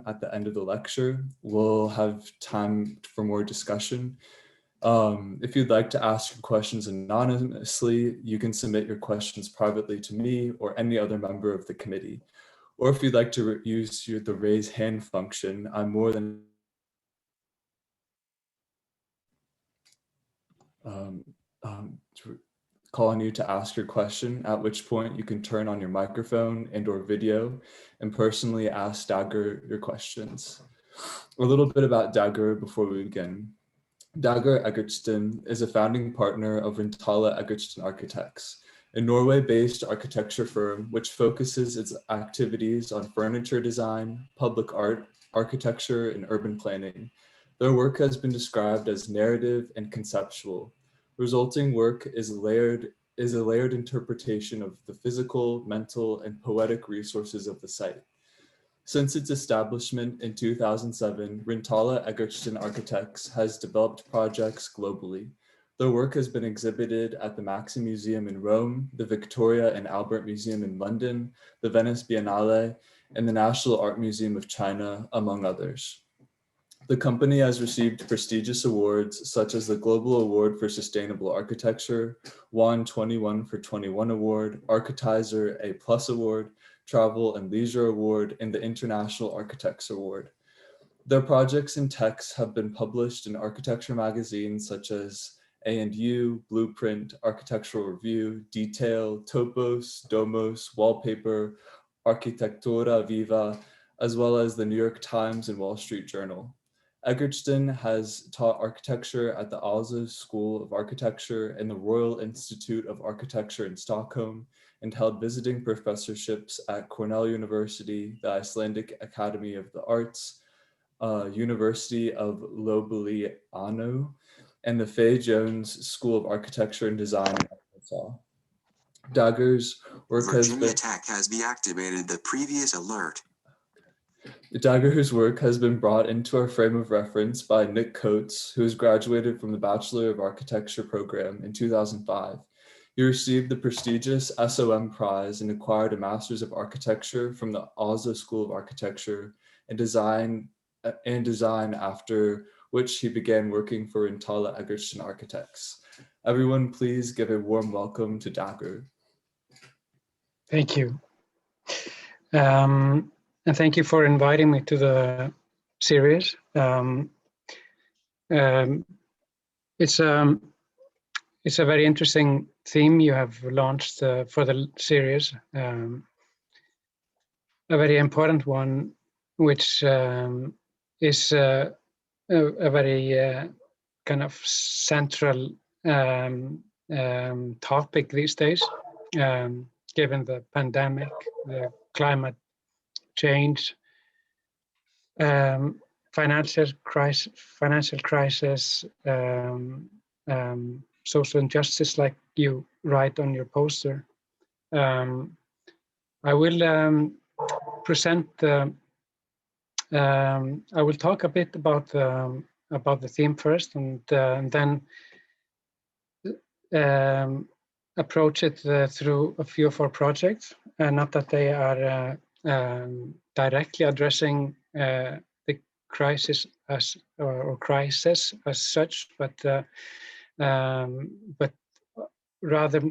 at the end of the lecture. We'll have time for more discussion. If you'd like to ask your questions anonymously, you can submit your questions privately to me or any other member of the committee. Or if you'd like to use the raise hand function, I'm more than calling you to ask your question, at which point you can turn on your microphone and or video and personally ask Dagur your questions. A little bit about Dagur before we begin. Dagur Eggertsson is a founding partner of Rintala Eggertsson Architects, a Norway-based architecture firm which focuses its activities on furniture design, public art, architecture, and urban planning. Their work has been described as narrative and conceptual. Resulting work is a layered interpretation of the physical, mental, and poetic resources of the site. Since its establishment in 2007, Rintala Eggertsson Architects has developed projects globally. Their work has been exhibited at the MAXXI Museum in Rome, the Victoria and Albert Museum in London, the Venice Biennale, and the National Art Museum of China, among others. The company has received prestigious awards such as the Global Award for Sustainable Architecture, won 21 for 21 Award, Architizer A+ Award, Travel and Leisure Award, and the International Architects Award. Their projects and texts have been published in architecture magazines such as A&U, Blueprint, Architectural Review, Detail, Topos, Domos, Wallpaper, Arquitectura Viva, as well as the New York Times and Wall Street Journal. Eggertsson has taught architecture at the Aalto School of Architecture and the Royal Institute of Architecture in Stockholm, and held visiting professorships at Cornell University, the Icelandic Academy of the Arts, University of Ljubljana, and the Fay Jones School of Architecture and Design in Arkansas. Dagur's work Virginia Tech has deactivated the previous alert. Dagur's work has been brought into our frame of reference by Nick Coates, who has graduated from the Bachelor of Architecture program in 2005. He received the prestigious SOM Prize and acquired a Master's of Architecture from the Aalto School of Architecture and Design, after which he began working for Rintala Eggertsson Architects. Everyone, please give a warm welcome to Dagur. Thank you. And thank you for inviting me to the series. It's a very interesting theme you have launched for the series. A very important one, which is a very kind of central topic these days, given the pandemic, the climate change, financial crisis, social injustice, like you write on your poster. I will present. I will talk a bit about the theme first, and then approach it through a few of our projects. Not that they are directly addressing the crisis or crisis as such, but rather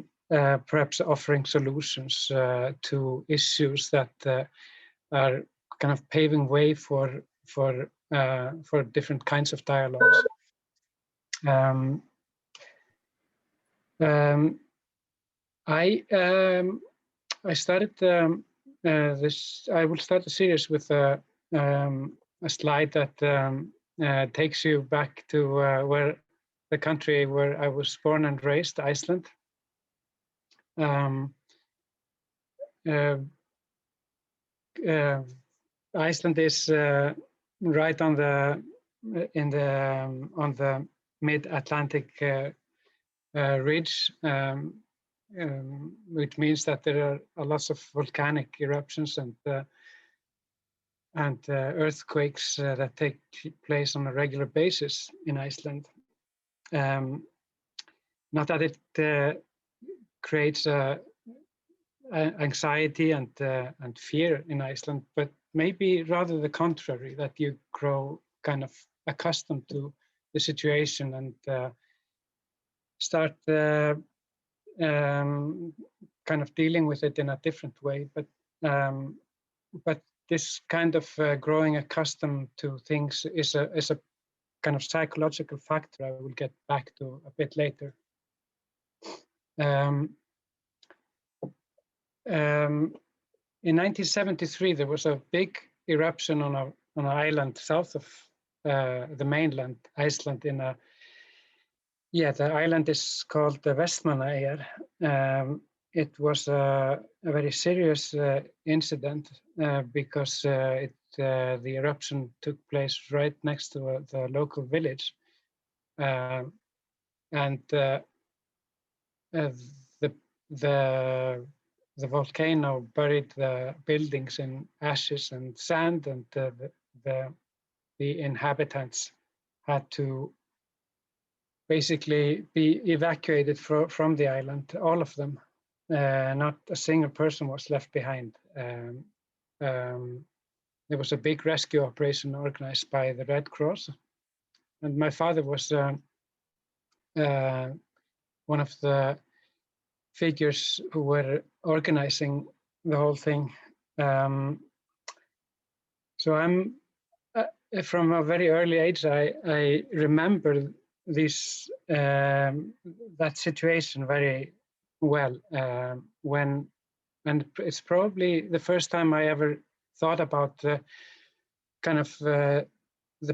perhaps offering solutions to issues that are kind of paving way for different kinds of dialogues. I started this. I will start the series with a slide that takes you back to where the country where I was born and raised, Iceland. Iceland is right on the mid-Atlantic ridge, which means that there are lots of volcanic eruptions and earthquakes that take place on a regular basis in Iceland. Not that it creates anxiety and fear in Iceland, but maybe rather the contrary, that you grow kind of accustomed to the situation and start kind of dealing with it in a different way. But this kind of growing accustomed to things is a kind of psychological factor I will get back to a bit later. In 1973, there was a big eruption on an island south of the mainland, Iceland. The island is called the Vestmannaeyjar. It was a very serious incident because the eruption took place right next to the local village, and the volcano buried the buildings in ashes and sand, and the inhabitants had to basically be evacuated from the island, all of them. Not a single person was left behind. There was a big rescue operation organized by the Red Cross, and my father was one of the figures who were organizing the whole thing. So I'm from a very early age, I remember that situation very well. And it's probably the first time I ever thought about kind of the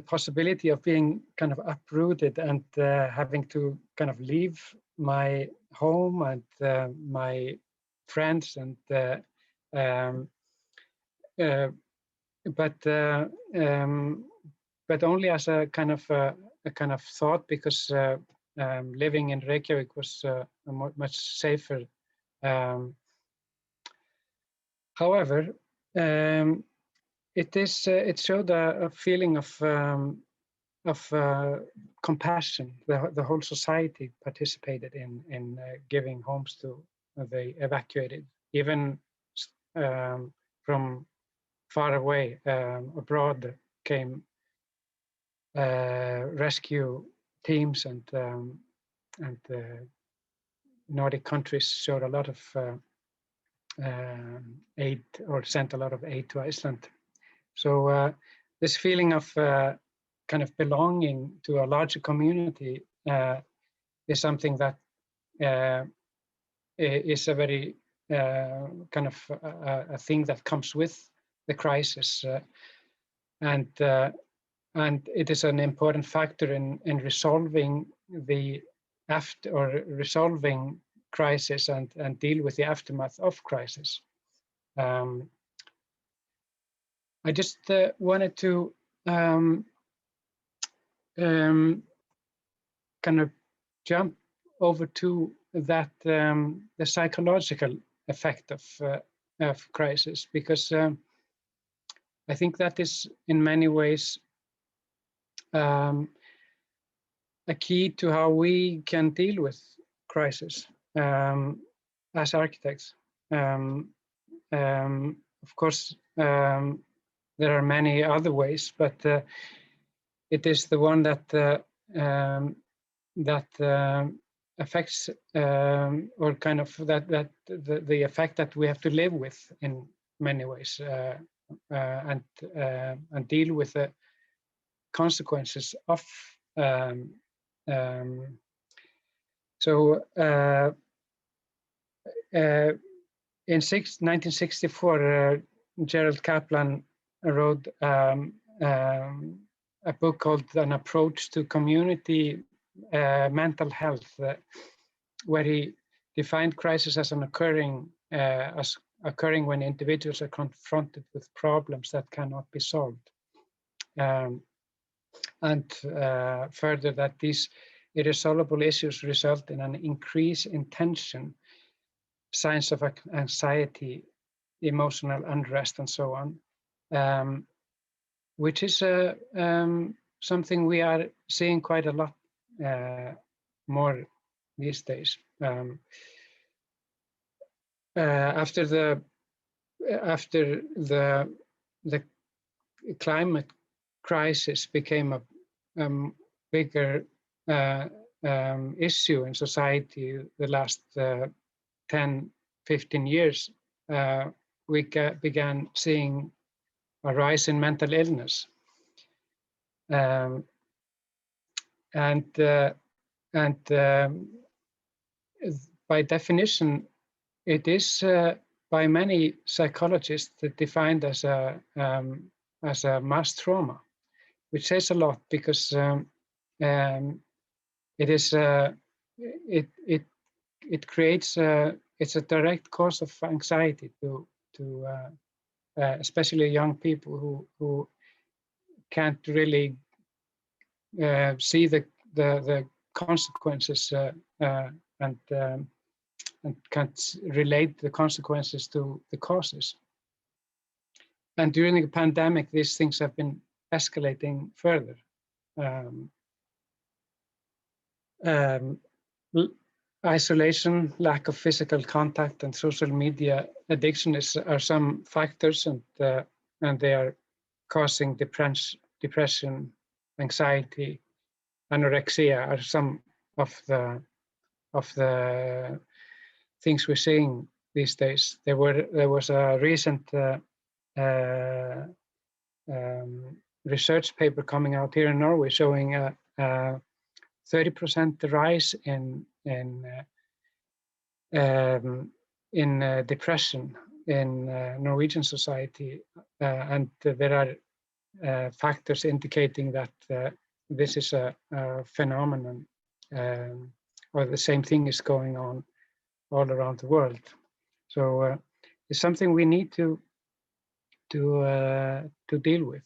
possibility of being kind of uprooted and having to kind of leave my home and my friends, and but only as a kind of thought, because living in Reykjavik was much safer. However, it showed a feeling of compassion. The whole society participated in giving homes to the evacuated, even from far away. Abroad came rescue teams, and Nordic countries showed a lot of aid, or sent a lot of aid to Iceland. So this feeling of kind of belonging to a larger community is something that is a very kind of a thing that comes with the crisis, and it is an important factor in resolving resolving crisis and deal with the aftermath of crisis. I just wanted to kind of jump over to that the psychological effect of crisis, because I think that is in many ways a key to how we can deal with crisis as architects. Of course, there are many other ways, but it is the one that affects or kind of the effect that we have to live with in many ways, and deal with the consequences of. So in 1964, Gerald Kaplan wrote a book called An Approach to Community Mental Health, where he defined crisis as occurring when individuals are confronted with problems that cannot be solved. And further, that these irresolvable issues result in an increase in tension, signs of anxiety, emotional unrest, and so on, which is something we are seeing quite a lot more these days. After the climate crisis became a bigger issue in society the last 10, 15 years, we began seeing a rise in mental illness. And by definition, it is by many psychologists defined as a mass trauma, which says a lot because it is it creates it's a direct cause of anxiety to especially young people who can't really see the consequences and can't relate the consequences to the causes. And during the pandemic, these things have been escalating further. Isolation, lack of physical contact, and social media addiction are some factors, and they are causing depression, anxiety, anorexia are some of the things we're seeing these days. There was a recent research paper coming out here in Norway showing a 30% rise in depression in Norwegian society, and there are factors indicating that this is a phenomenon, or the same thing is going on all around the world. So it's something we need to deal with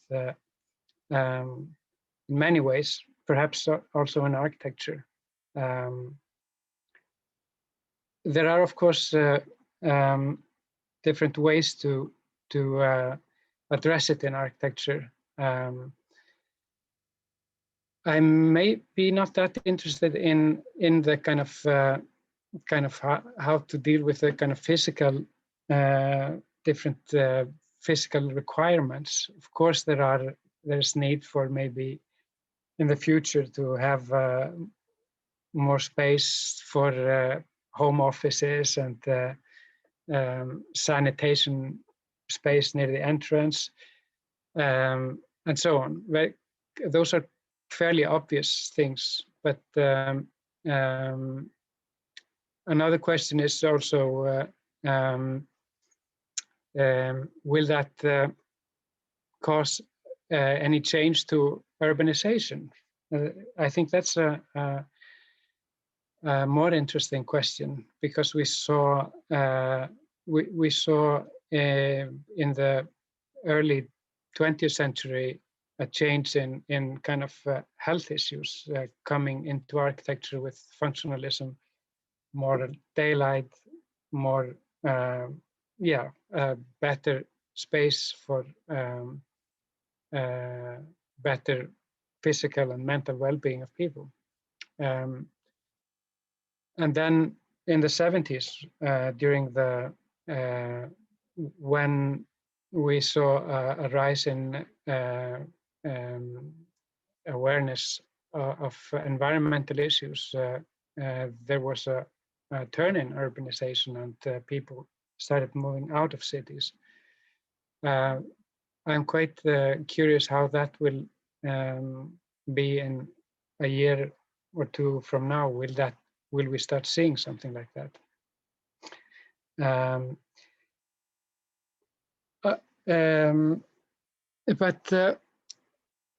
in many ways, perhaps also in architecture. There are, of course, different ways to address it in architecture. I'm maybe not that interested in the kind of how to deal with the kind of physical different physical requirements. Of course, there's need for maybe in the future to have more space for home offices and sanitation space near the entrance, and so on. Those are fairly obvious things, but another question is also, will that cause any change to urbanization? I think that's a more interesting question, because we saw in the early 20th century a change in kind of health issues coming into architecture with functionalism, more daylight, more better space for better physical and mental well-being of people. And then in the 70s, during the when we saw a rise in awareness of environmental issues, there was a turn in urbanization, and people started moving out of cities. I'm quite curious how that will be in a year or two from now. Will we start seeing something like that?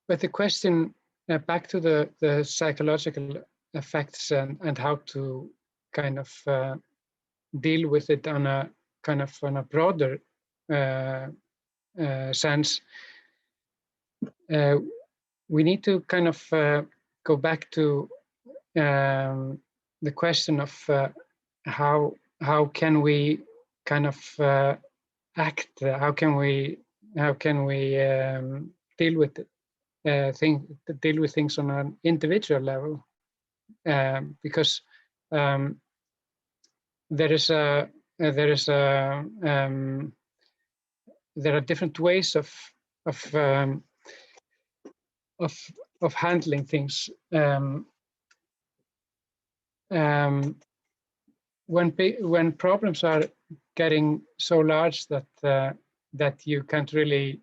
But the question back to the psychological effects and how to kind of deal with it on a broader sense. We need to kind of go back to the question of how can we kind of act? How can we deal with things on an individual level? Because there are different ways of of handling things. When problems are getting so large that that you can't really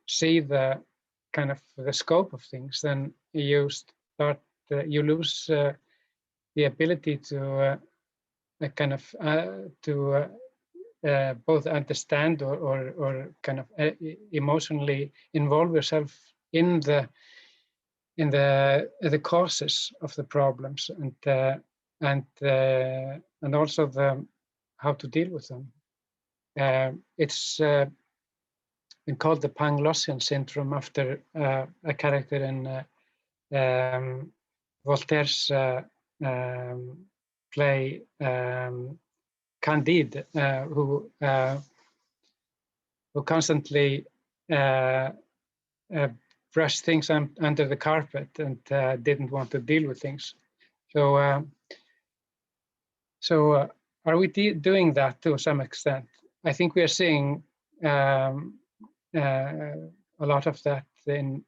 see the kind of the scope of things, then you start you lose the ability to kind of to both understand or kind of emotionally involve yourself in the causes of the problems and also the how to deal with them. It's been called the Panglossian syndrome after a character in Voltaire's play Candide, who constantly brushed things under the carpet and didn't want to deal with things. So, are we doing that to some extent? I think we are seeing a lot of that in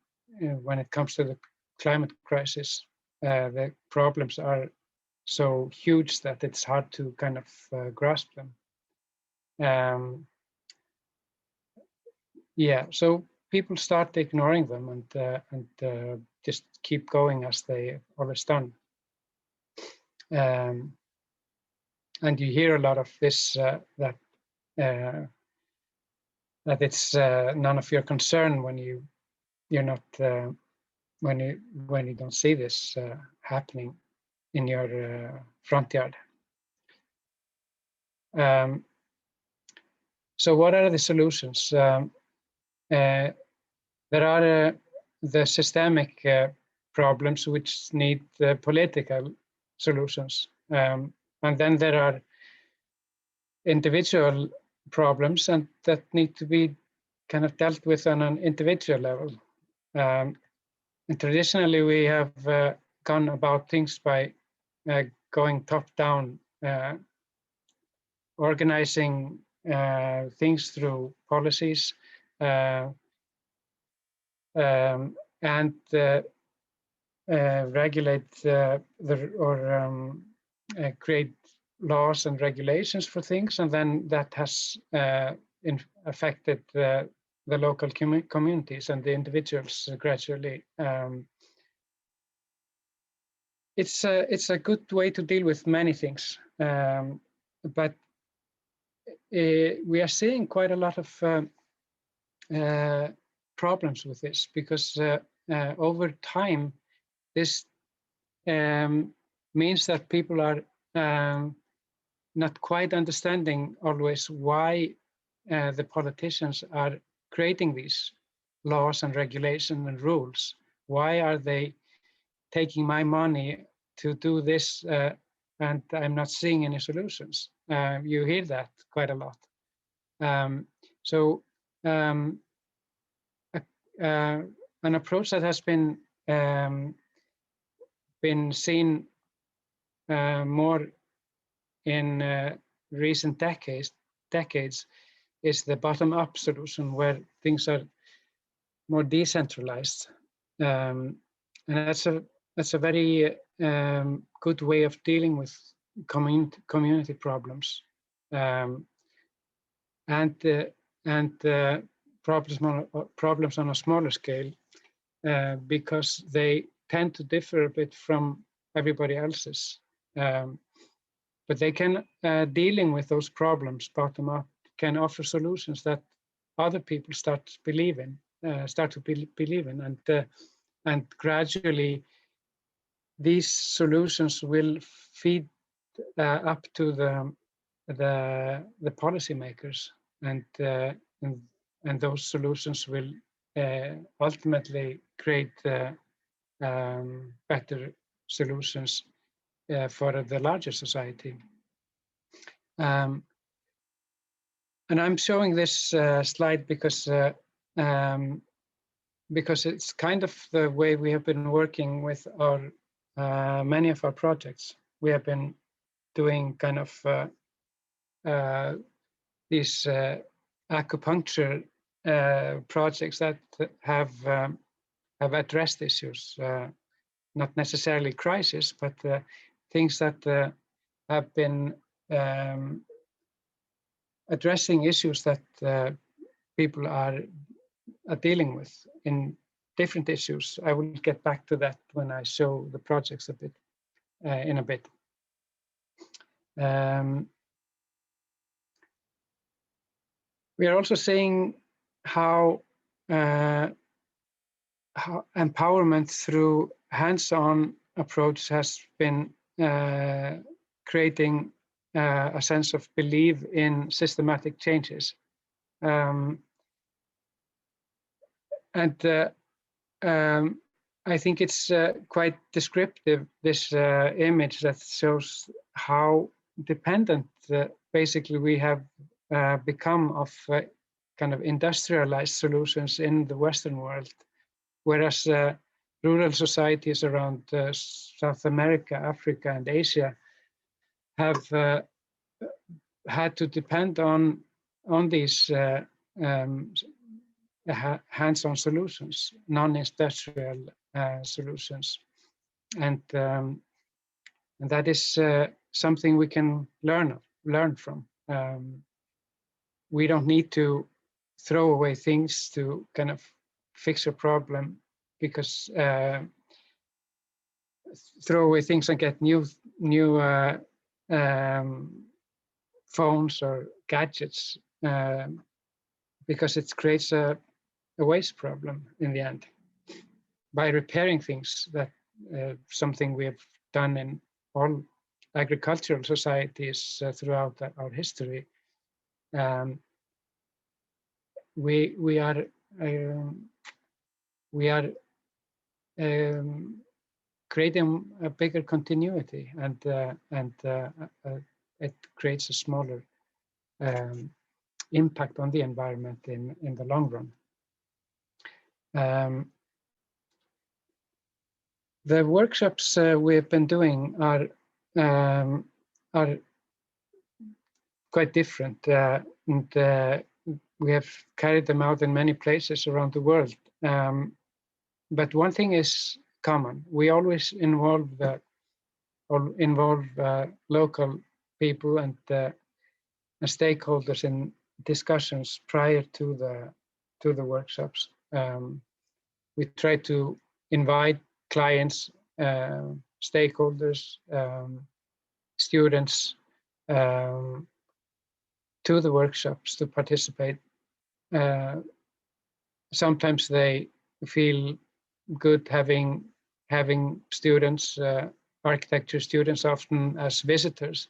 when it comes to the climate crisis. The problems are so huge that it's hard to kind of grasp them. Yeah, so people start ignoring them and just keep going as they always done. And you hear a lot of this that it's none of your concern when you're not when you don't see this happening in your front yard. So what are the solutions? There are the systemic problems which need political solutions. And then there are individual problems and that need to be kind of dealt with on an individual level. And traditionally, we have gone about things by going top down, organizing things through policies and regulate create laws and regulations for things, and then that has affected the local communities and the individuals gradually. It's a good way to deal with many things, but we are seeing quite a lot of problems with this because over time, this means that people are not quite understanding always why the politicians are creating these laws and regulations and rules. Why are they taking my money to do this and I'm not seeing any solutions? You hear that quite a lot. An approach that has been seen more in recent decades is the bottom-up solution, where things are more decentralized, and that's a very good way of dealing with community problems and problems on a smaller scale, because they tend to differ a bit from everybody else's. But they can, dealing with those problems bottom up, can offer solutions that other people start to believe in, and gradually these solutions will feed up to the policymakers, and those solutions will ultimately create better solutions for the larger society. And I'm showing this slide because it's kind of the way we have been working with our many of our projects. We have been doing kind of these acupuncture projects that have addressed issues, not necessarily crisis, but things that have been addressing issues that people are dealing with in different issues. I will get back to that when I show the projects a bit in a bit. We are also seeing how empowerment through hands-on approach has been creating a sense of belief in systematic changes. I think it's quite descriptive, this image that shows how dependent basically we have become of kind of industrialized solutions in the Western world, whereas rural societies around South America, Africa, and Asia have had to depend on these hands-on solutions, non-industrial solutions, and that is something we can learn from. We don't need to throw away things to kind of fix a problem, because throw away things and get new phones or gadgets, because it creates a waste problem in the end. By repairing things, that something we have done in all agricultural societies throughout our history, we are creating a bigger continuity, and it creates a smaller impact on the environment in the long run. The workshops we've been doing are quite different, and we have carried them out in many places around the world. But one thing is common: we always involve local people and stakeholders in discussions prior to the workshops. We try to invite clients, stakeholders, students to the workshops to participate. Sometimes they feel good having students, architecture students, often as visitors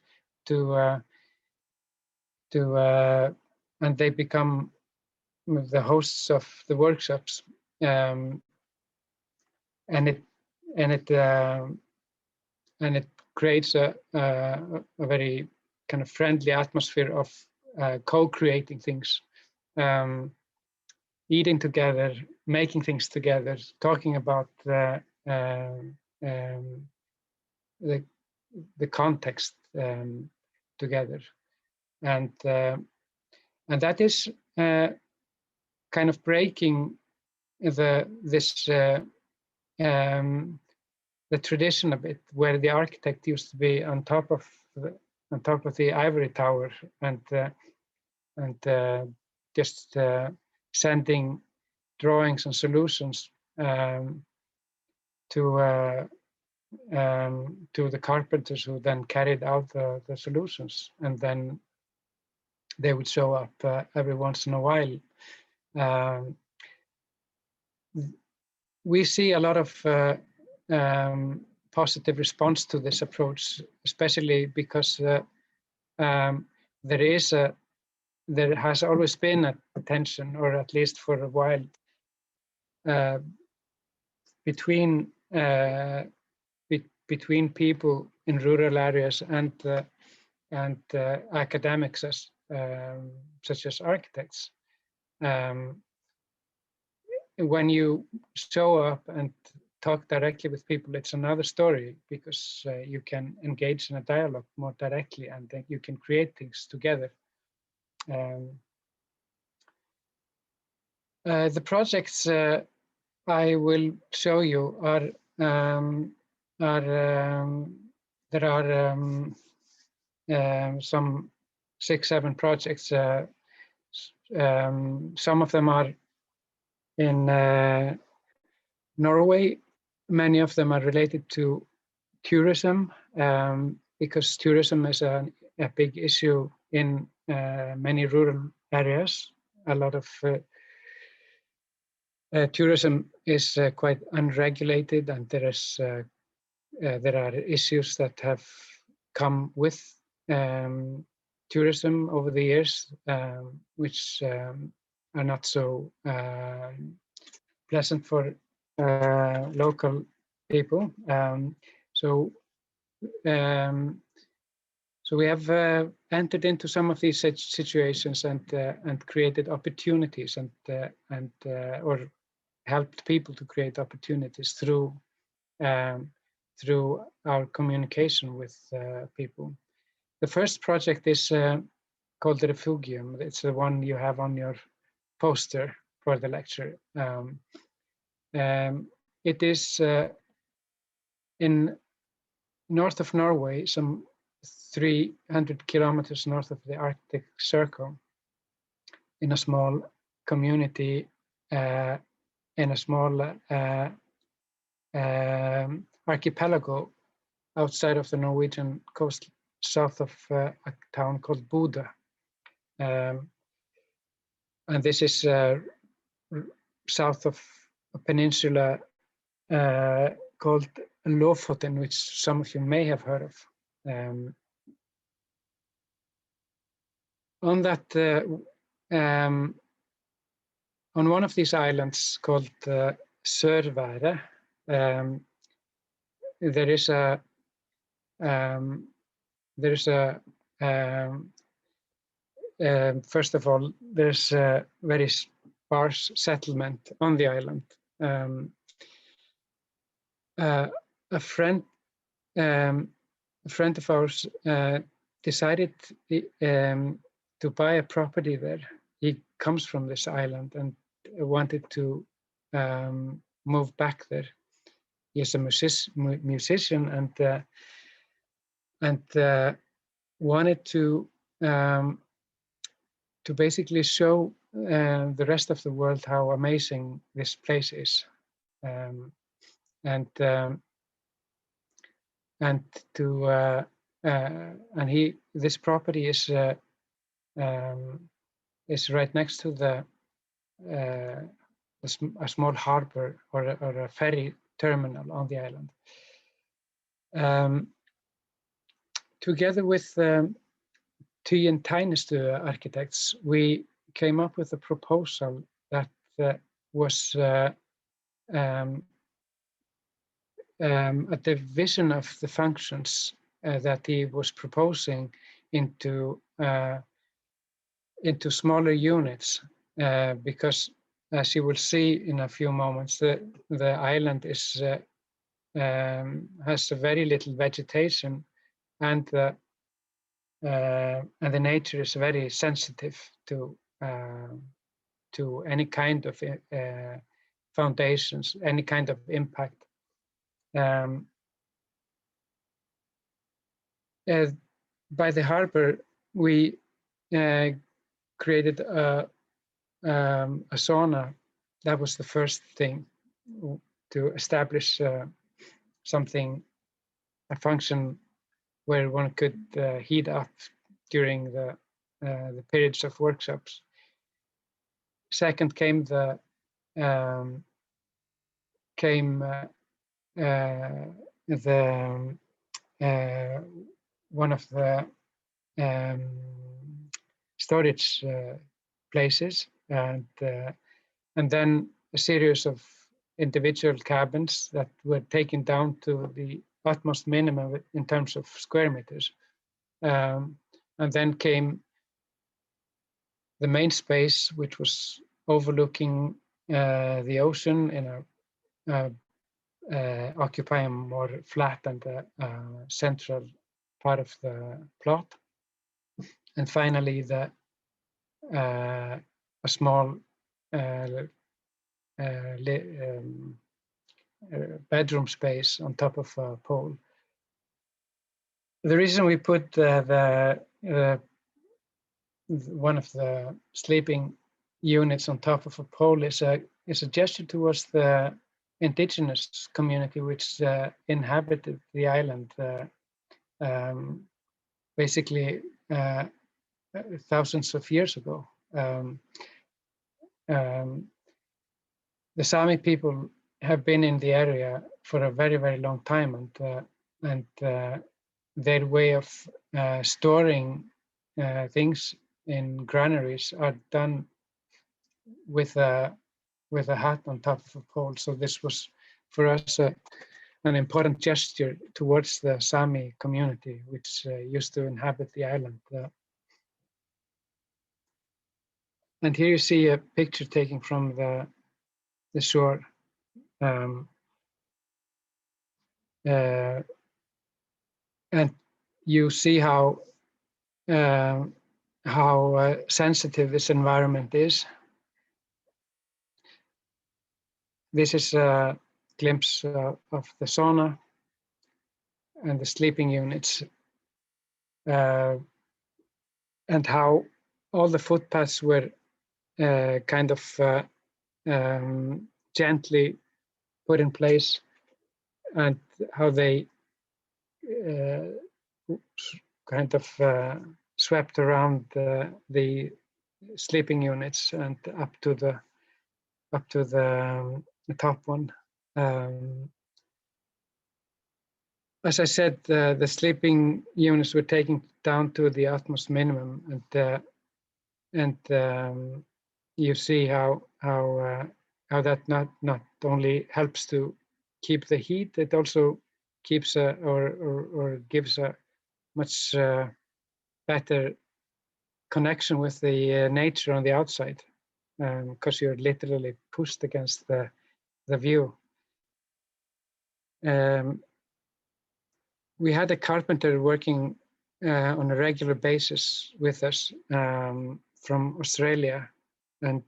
and they become the hosts of the workshops, and it creates a very kind of friendly atmosphere of co-creating things, eating together, making things together, talking about the context together, and that is kind of breaking the tradition a bit, where the architect used to be on top of the ivory tower and just sending drawings and solutions to the carpenters, who then carried out the solutions, and then they would show up every once in a while. We see a lot of positive response to this approach, especially because there has always been a tension, or at least for a while, between people in rural areas and academics, such as architects. When you show up and talk directly with people, it's another story, because you can engage in a dialogue more directly, and then you can create things together. The projects I will show you are there are some 6-7 projects. Some of them are in Norway. Many of them are related to tourism, because tourism is a big issue in many rural areas. A lot of tourism is quite unregulated, and there are issues that have come with tourism over the years, which are not so pleasant for local people. So we have entered into some of these situations and created opportunities or helped people to create opportunities through our communication with people. The first project is called the Refugium. It's the one you have on your poster for the lecture. It is in north of Norway, some 300 kilometers north of the Arctic Circle, in a small community, in a small archipelago outside of the Norwegian coast, south of a town called Bodø. And this is south of a peninsula called Lofoten, which some of you may have heard of. On one of these islands called Sørværet, there is first of all, there's a very sparse settlement on the island. A friend of ours decided to buy a property there. He comes from this island and wanted to move back there. He is a musician and wanted to basically show the rest of the world how amazing this place is, and this property is right next to a small harbor or a ferry terminal on the island. Together with Untitled Architects, we came up with a proposal that was a division of the functions that he was proposing into smaller units, because, as you will see in a few moments, the island is has very little vegetation, and the nature is very sensitive to any kind of foundations, any kind of impact. By the harbor, we created a sauna. That was the first thing, to establish something, a function where one could heat up during the periods of workshops. Second came one of the storage places, and then a series of individual cabins that were taken down to the utmost minimum in terms of square meters. And then came the main space, which was overlooking the ocean in occupying more flat and central part of the plot. And finally, a small bedroom space on top of a pole. The reason we put one of the sleeping units on top of a pole is a gesture towards the indigenous community which inhabited the island basically thousands of years ago. The Sami people have been in the area for a very, very long time, and their way of storing things in granaries are done with a hat on top of a pole. So this was for us an important gesture towards the Sami community, which used to inhabit the island. And here you see a picture taken from the shore. And you see how sensitive this environment is. This is a glimpse of the sauna and the sleeping units, and how all the footpaths were kind of gently put in place, and how they kind of swept around the sleeping units and up to the top one. As I said, the sleeping units were taken down to the utmost minimum, and you see how that not only helps to keep the heat, it also keeps or gives a much better connection with the nature on the outside, because you're literally pushed against the view. We had a carpenter working on a regular basis with us from Australia, and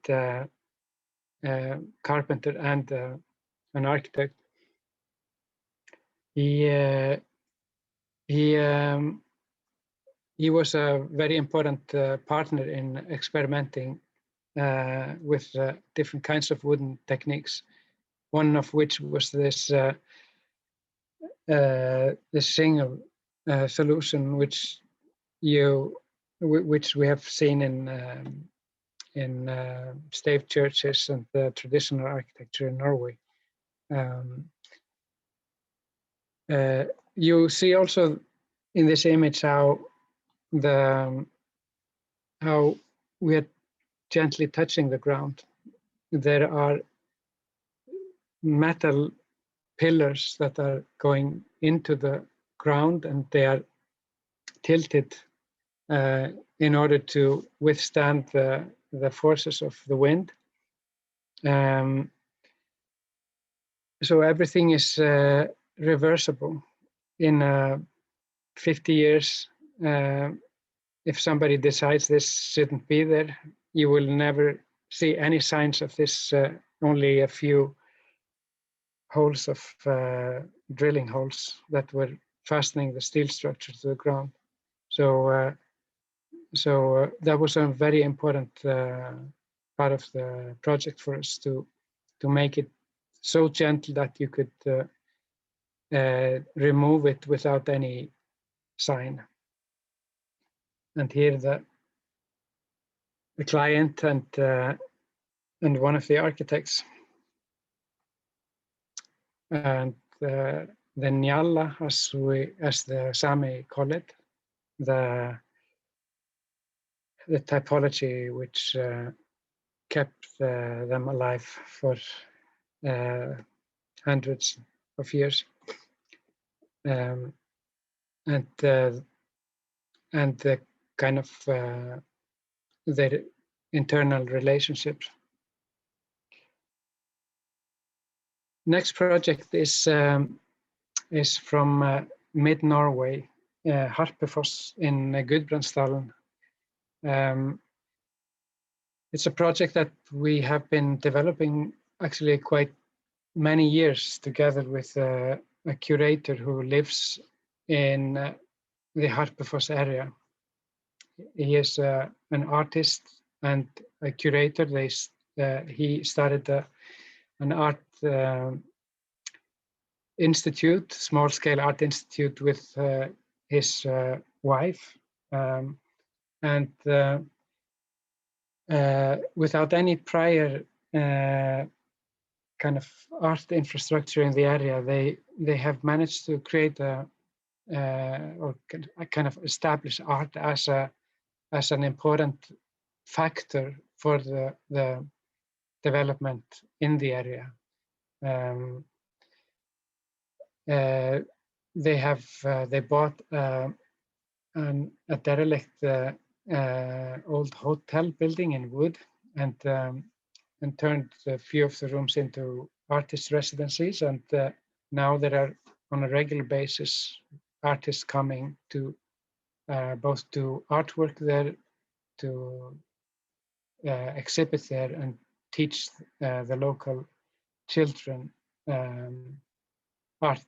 carpenter and an architect. He was a very important partner in experimenting with different kinds of wooden techniques. One of which was this single solution, which we have seen in stave churches and the traditional architecture in Norway. You see also in this image how we are gently touching the ground. There are metal pillars that are going into the ground, and they are tilted in order to withstand the forces of the wind. So everything is reversible. In 50 years, if somebody decides this shouldn't be there, you will never see any signs of this, only a few holes of drilling holes that were fastening the steel structure to the ground. So that was a very important part of the project for us to make it so gentle that you could remove it without any sign. And here the client and one of the architects, and the Njalla, as the Sami call it, the typology which kept them alive for hundreds of years, and the kind of their internal relationships. Next project is from mid-Norway, Harpefoss in Gudbrandsdalen. it's a project that we have been developing actually quite many years together with a curator who lives in the Harperfoss area. He is an artist and a curator. He started an art institute, small-scale art institute with his wife, and without any prior kind of art infrastructure in the area, they have managed to create or kind of establish art as an important factor for the development in the area. They bought a derelict old hotel building in wood and turned a few of the rooms into artist residencies, and now there are on a regular basis artists coming to both do artwork there, to exhibit there, and teach the local children art.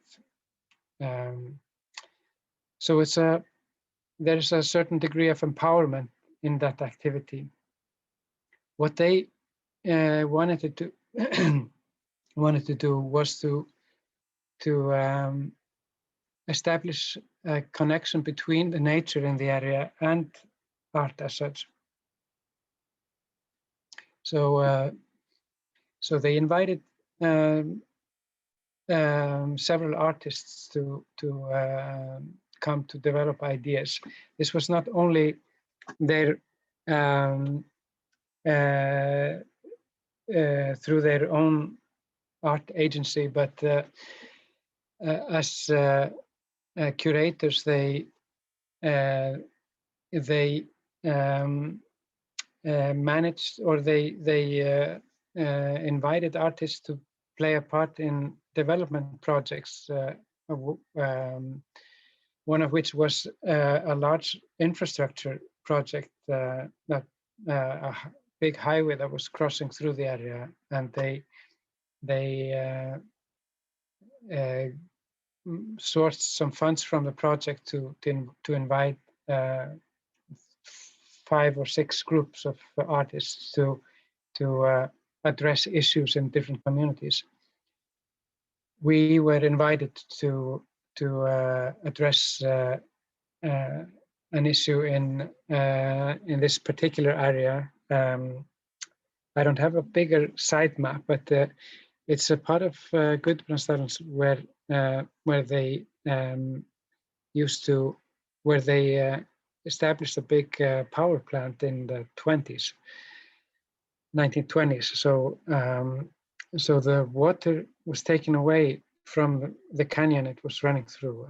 So there's a certain degree of empowerment in that activity. What they wanted to do was to establish a connection between the nature in the area and art as such. So they invited several artists to come to develop ideas. This was not only their through their own art agency, but as curators, they managed, or they invited artists to play a part in development projects, one of which was a large infrastructure project, that a big highway that was crossing through the area, and they sourced some funds from the project to invite 5 or 6 groups of artists to address issues in different communities. We were invited to address an issue in this particular area. I don't have a bigger site map, but it's a part of Gudbrandsdalen where they established a big power plant in the 1920s. So the water was taken away from the canyon it was running through,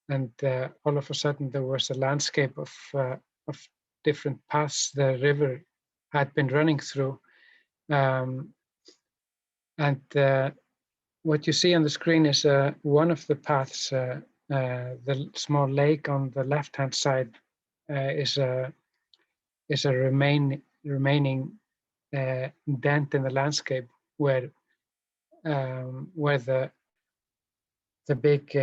and all of a sudden there was a landscape of different paths the river had been running through. And what you see on the screen is one of the paths. The small lake on the left-hand side is a remaining dent in the landscape where the big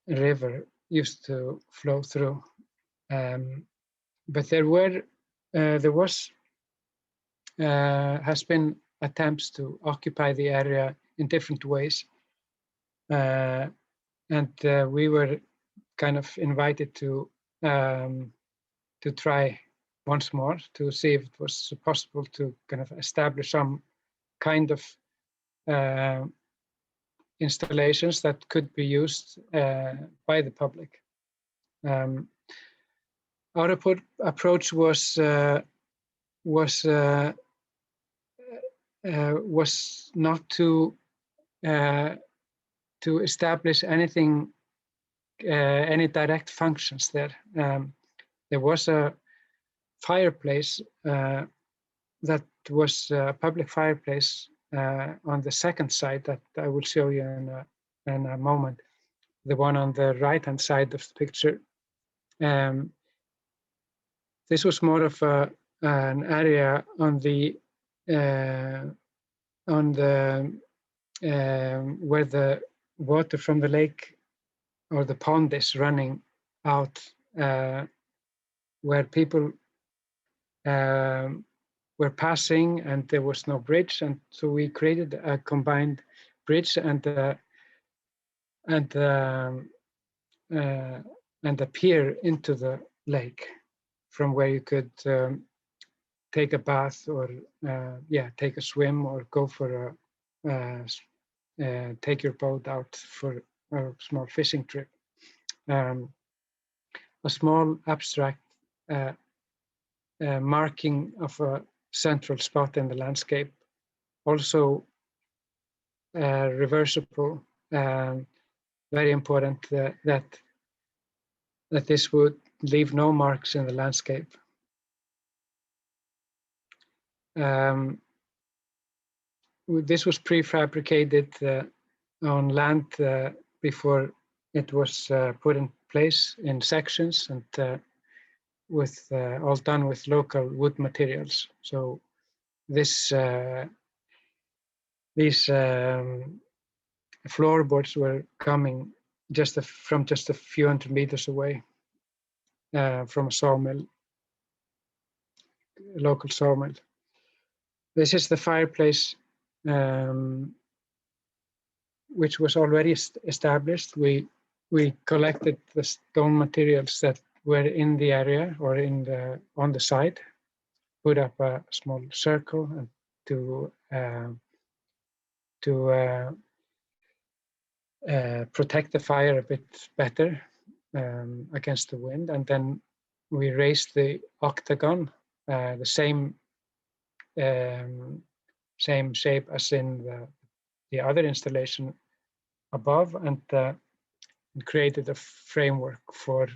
river used to flow through. But there has been attempts to occupy the area in different ways, and we were kind of invited to try once more to see if it was possible to kind of establish some kind of installations that could be used by the public. Our approach was not to establish anything, any direct functions there. There was a fireplace that was a public fireplace on the second side that I will show you in a moment. The one on the right-hand side of the picture. This was more of an area on the where the water from the lake or the pond is running out, where people were passing, and there was no bridge, and so we created a combined bridge and a pier into the lake, from where you could take a bath or take a swim or go for take your boat out for a small fishing trip. A small abstract marking of a central spot in the landscape, also reversible. Very important that this would leave no marks in the landscape. This was prefabricated on land before it was put in place in sections, and with all done with local wood materials. So this these floorboards were coming from just a few hundred meters away from a sawmill, a local sawmill. This is the fireplace, which was already established. We collected the stone materials that were in the area or on the side, put up a small circle and to protect the fire a bit better against the wind, and then we raised the octagon, the same shape as in the other installation above, and created a framework for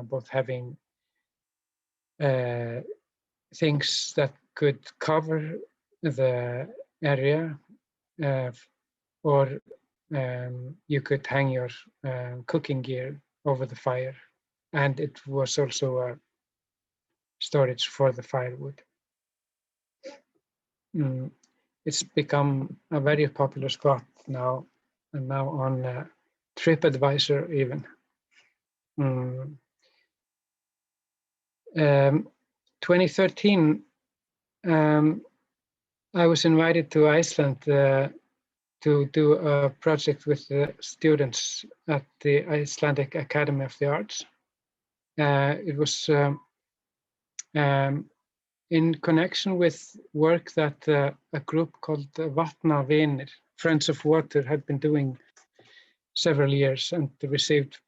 both having things that could cover the area, or you could hang your cooking gear over the fire, and it was also a storage for the firewood. It's become a very popular spot now, and now on TripAdvisor even. 2013, I was invited to Iceland to do a project with the students at the Icelandic Academy of the Arts. It was in connection with work that a group called Vatnavinir, Friends of Water, had been doing several years and received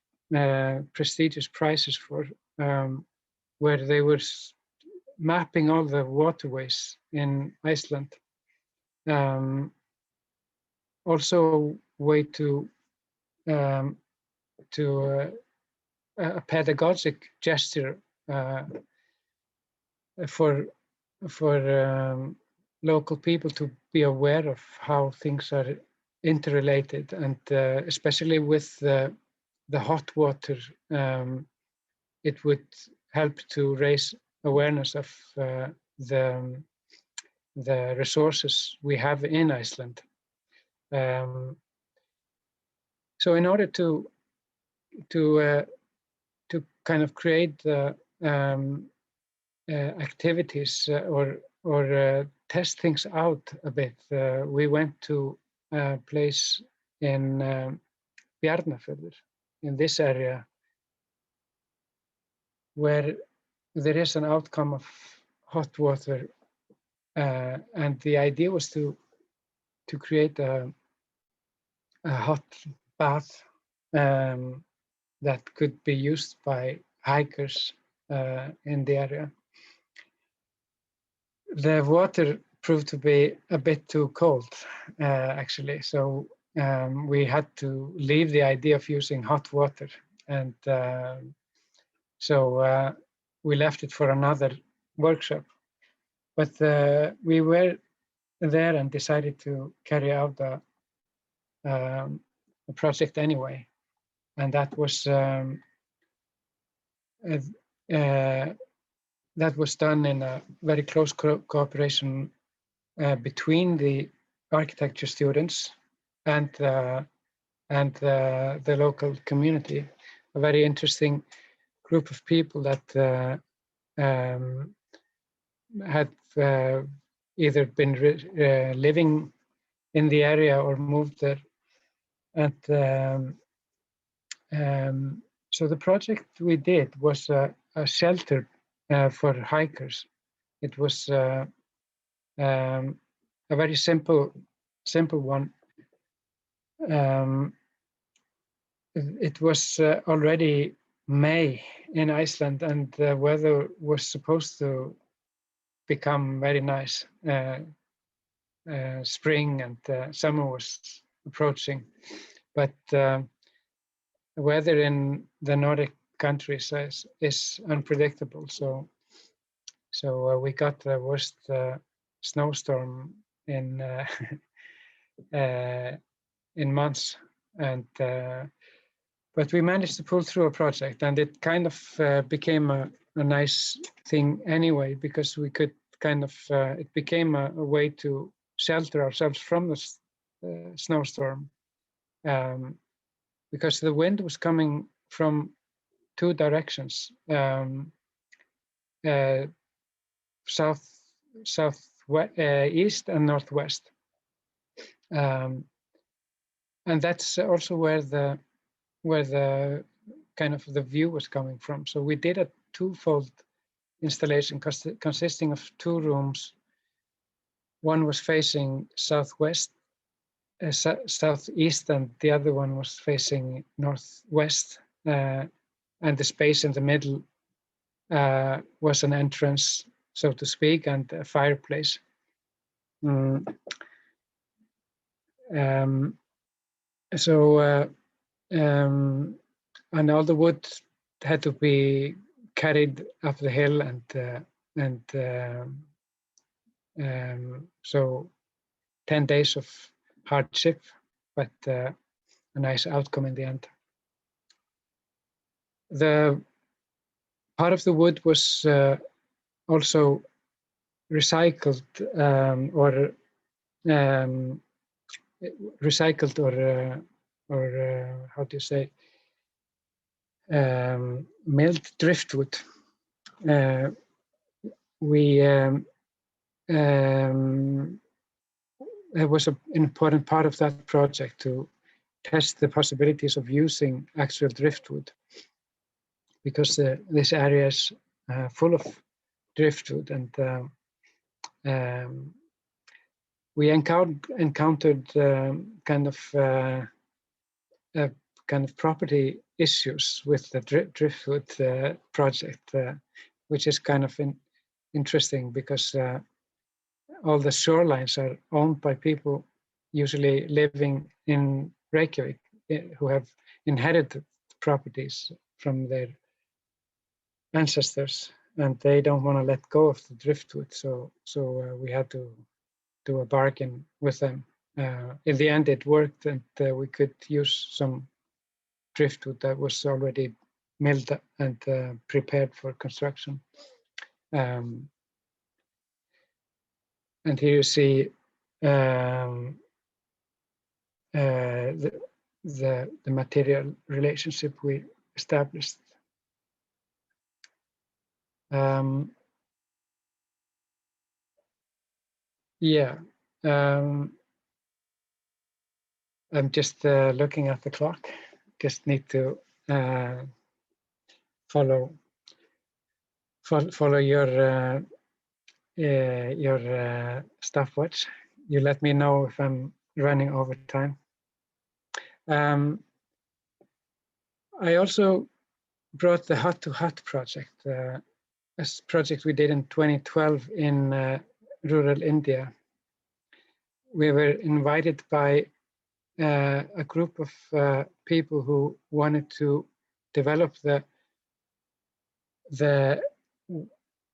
prestigious prizes for, where they were mapping all the waterways in Iceland. Also a way to a pedagogic gesture for local people to be aware of how things are interrelated, and especially with the hot water, it would help to raise awareness of the resources we have in Iceland. So in order to kind of create the activities or test things out a bit, we went to a place in Bjarnarfjörður, in this area, where there is an outcome of hot water, and the idea was to create a hot bath that could be used by hikers in the area. The water proved to be a bit too cold, actually, so we had to leave the idea of using hot water, and so we left it for another workshop. But we were there and decided to carry out the project anyway, and that was that was done in a very close cooperation between the architecture students and the local community. A very interesting group of people that had either been living in the area or moved there. And so the project we did was a shelter for hikers. It was a very simple one. It was already May in Iceland, and the weather was supposed to become very nice. Spring and summer was approaching, but the weather in the Nordic countries is unpredictable. So we got the worst snowstorm in in months, and but we managed to pull through a project, and it kind of became a nice thing anyway, because we could kind of it became a way to shelter ourselves from the snowstorm, because the wind was coming from two directions, east and northwest, and that's also where the kind of the view was coming from. So we did a twofold installation consisting of two rooms. One was facing southwest, southeast, and the other one was facing northwest. And the space in the middle was an entrance, so to speak, and a fireplace. And all the wood had to be carried up the hill, and so 10 days of hardship, but a nice outcome in the end. The part of the wood was also recycled, or how do you say, milled driftwood. It was an important part of that project to test the possibilities of using actual driftwood, because this area is full of driftwood, and we encountered kind of property issues with the driftwood project, which is kind of interesting, because all the shorelines are owned by people usually living in Reykjavik, who have inherited properties from their ancestors, and they don't want to let go of the driftwood. So we had to do a bargain with them. In the end, it worked, and we could use some driftwood that was already milled and prepared for construction. And here you see the material relationship we established. I'm just looking at the clock. Just need to follow your stopwatch. You let me know if I'm running over time. I also brought the Hut to Hut project, a project we did in 2012 in rural India. We were invited by a group of people who wanted to develop the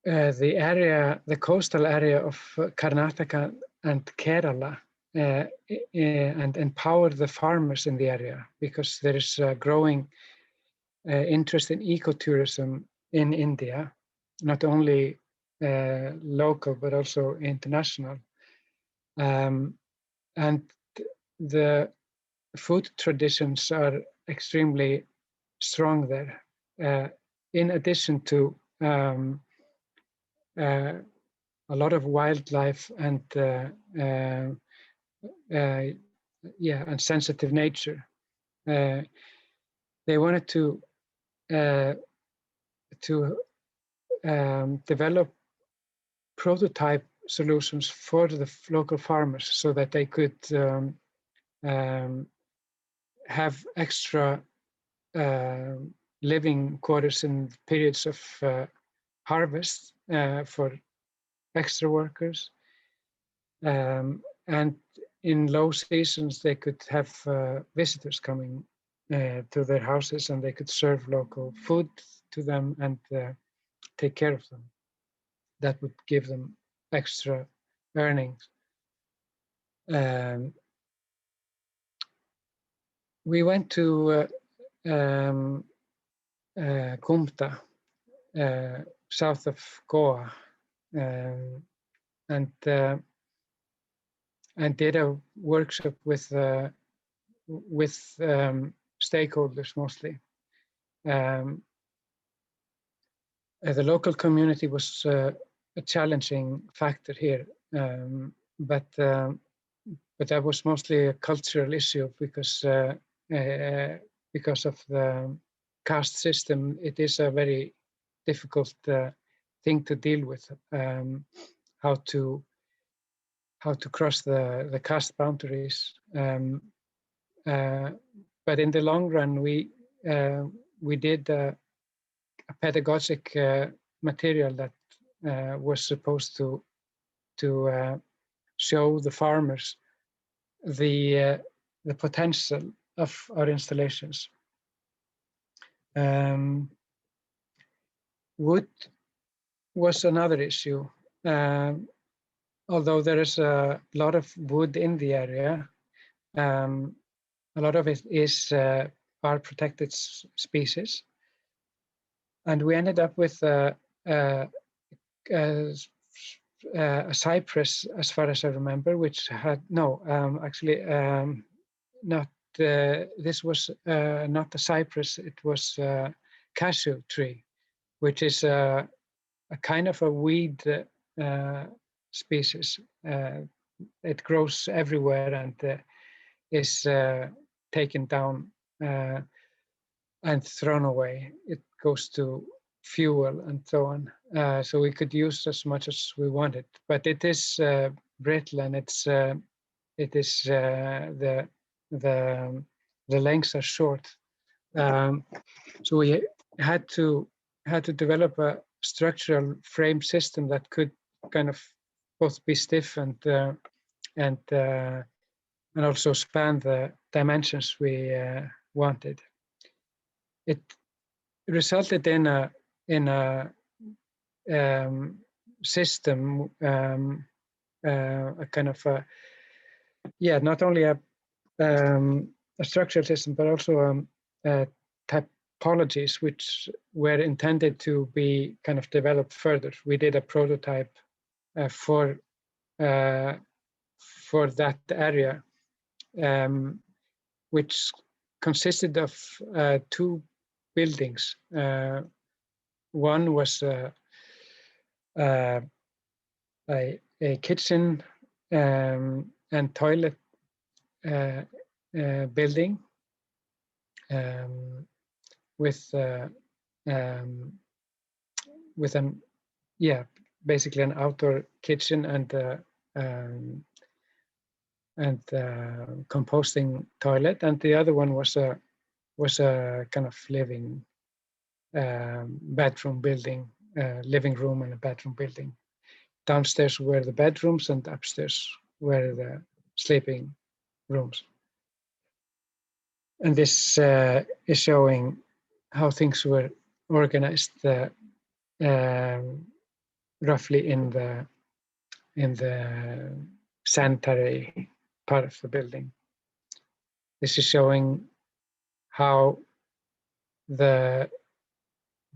area, the coastal area of Karnataka and Kerala, and empower the farmers in the area, because there is a growing interest in ecotourism in India, not only local but also international. And the food traditions are extremely strong there. In addition to a lot of wildlife and and sensitive nature. They wanted to develop prototype solutions for the local farmers so that they could have extra living quarters in periods of harvest for extra workers. And in low seasons, they could have visitors coming to their houses, and they could serve local food to them and take care of them. That would give them extra earnings. We went to Kumta, south of Goa, and did a workshop with stakeholders mostly. The local community was a challenging factor here, but that was mostly a cultural issue because of the caste system. It is a very difficult thing to deal with, how to cross the caste boundaries. But in the long run, we did a pedagogic material that was supposed to show the farmers the potential of our installations. Wood was another issue. Although there is a lot of wood in the area, a lot of it is are protected species. And we ended up with a cypress, as far as I remember, which had not. This was not a cypress; it was a cashew tree, which is a kind of a weed species. It grows everywhere and is taken down and thrown away. It goes to fuel and so on. So we could use as much as we wanted, but it is brittle, and it is the lengths are short. So we had to develop a structural frame system that could kind of both be stiff and also span the dimensions we wanted. It resulted in a system, a kind of not only a structural system, but also typologies which were intended to be kind of developed further. We did a prototype for that area, which consisted of two buildings. One was a kitchen and toilet building with basically an outdoor kitchen and composting toilet, and the other one was a kind of living bedroom building, living room and a bedroom building. Downstairs were the bedrooms and upstairs were the sleeping rooms. And this is showing how things were organized roughly in the sanitary part of the building. This is showing how the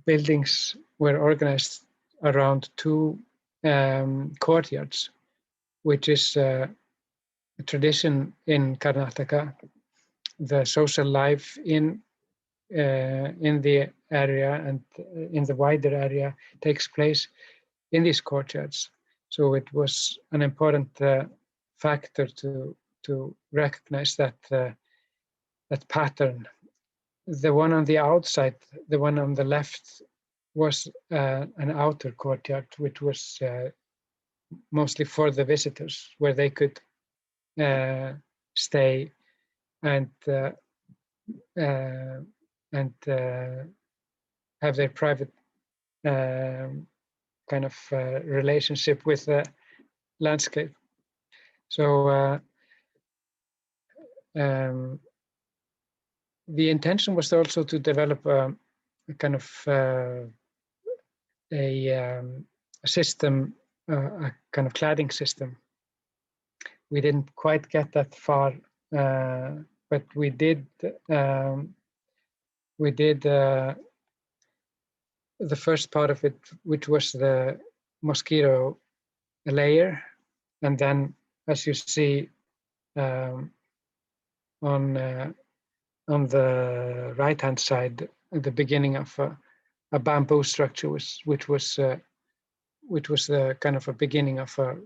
buildings were organized around two courtyards, which is a tradition in Karnataka. The social life in the area and in the wider area takes place in these courtyards. So it was an important factor to recognize that that pattern. The one on the outside, the one on the left, was an outer courtyard, which was mostly for the visitors, where they could stay and have their private kind of relationship with the landscape. So the intention was also to develop a kind of a system, a kind of cladding system. We didn't quite get that far, but we did. The first part of it, which was the mosquito layer, and then, as you see on the right-hand side, at the beginning of a bamboo structure, which was the kind of a beginning of a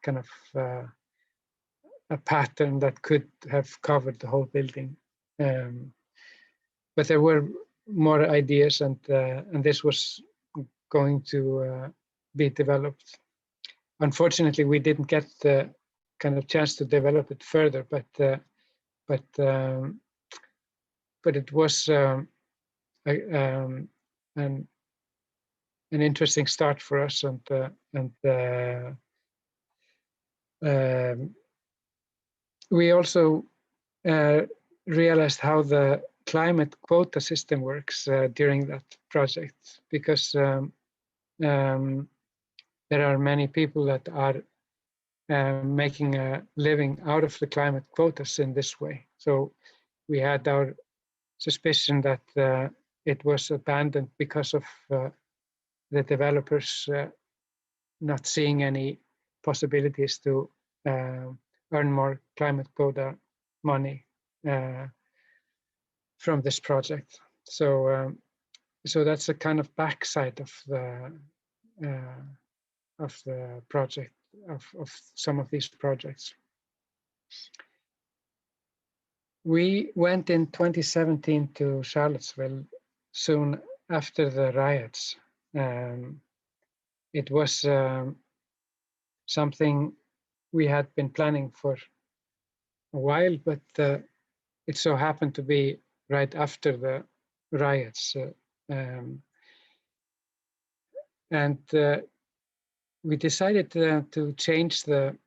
kind of a pattern that could have covered the whole building. But there were more ideas, and this was going to be developed. Unfortunately, we didn't get the kind of chance to develop it further, but it was an interesting start for us, and we also realized how the climate quota system works during that project, because there are many people that are making a living out of the climate quotas in this way. So we had our suspicion that it was abandoned because of the developers not seeing any possibilities to earn more climate quota money from this project. So so that's a kind of backside of the project, of some of these projects. We went in 2017 to Charlottesville soon after the riots. It was something we had been planning for a while, but it so happened to be right after the riots. And we decided to change the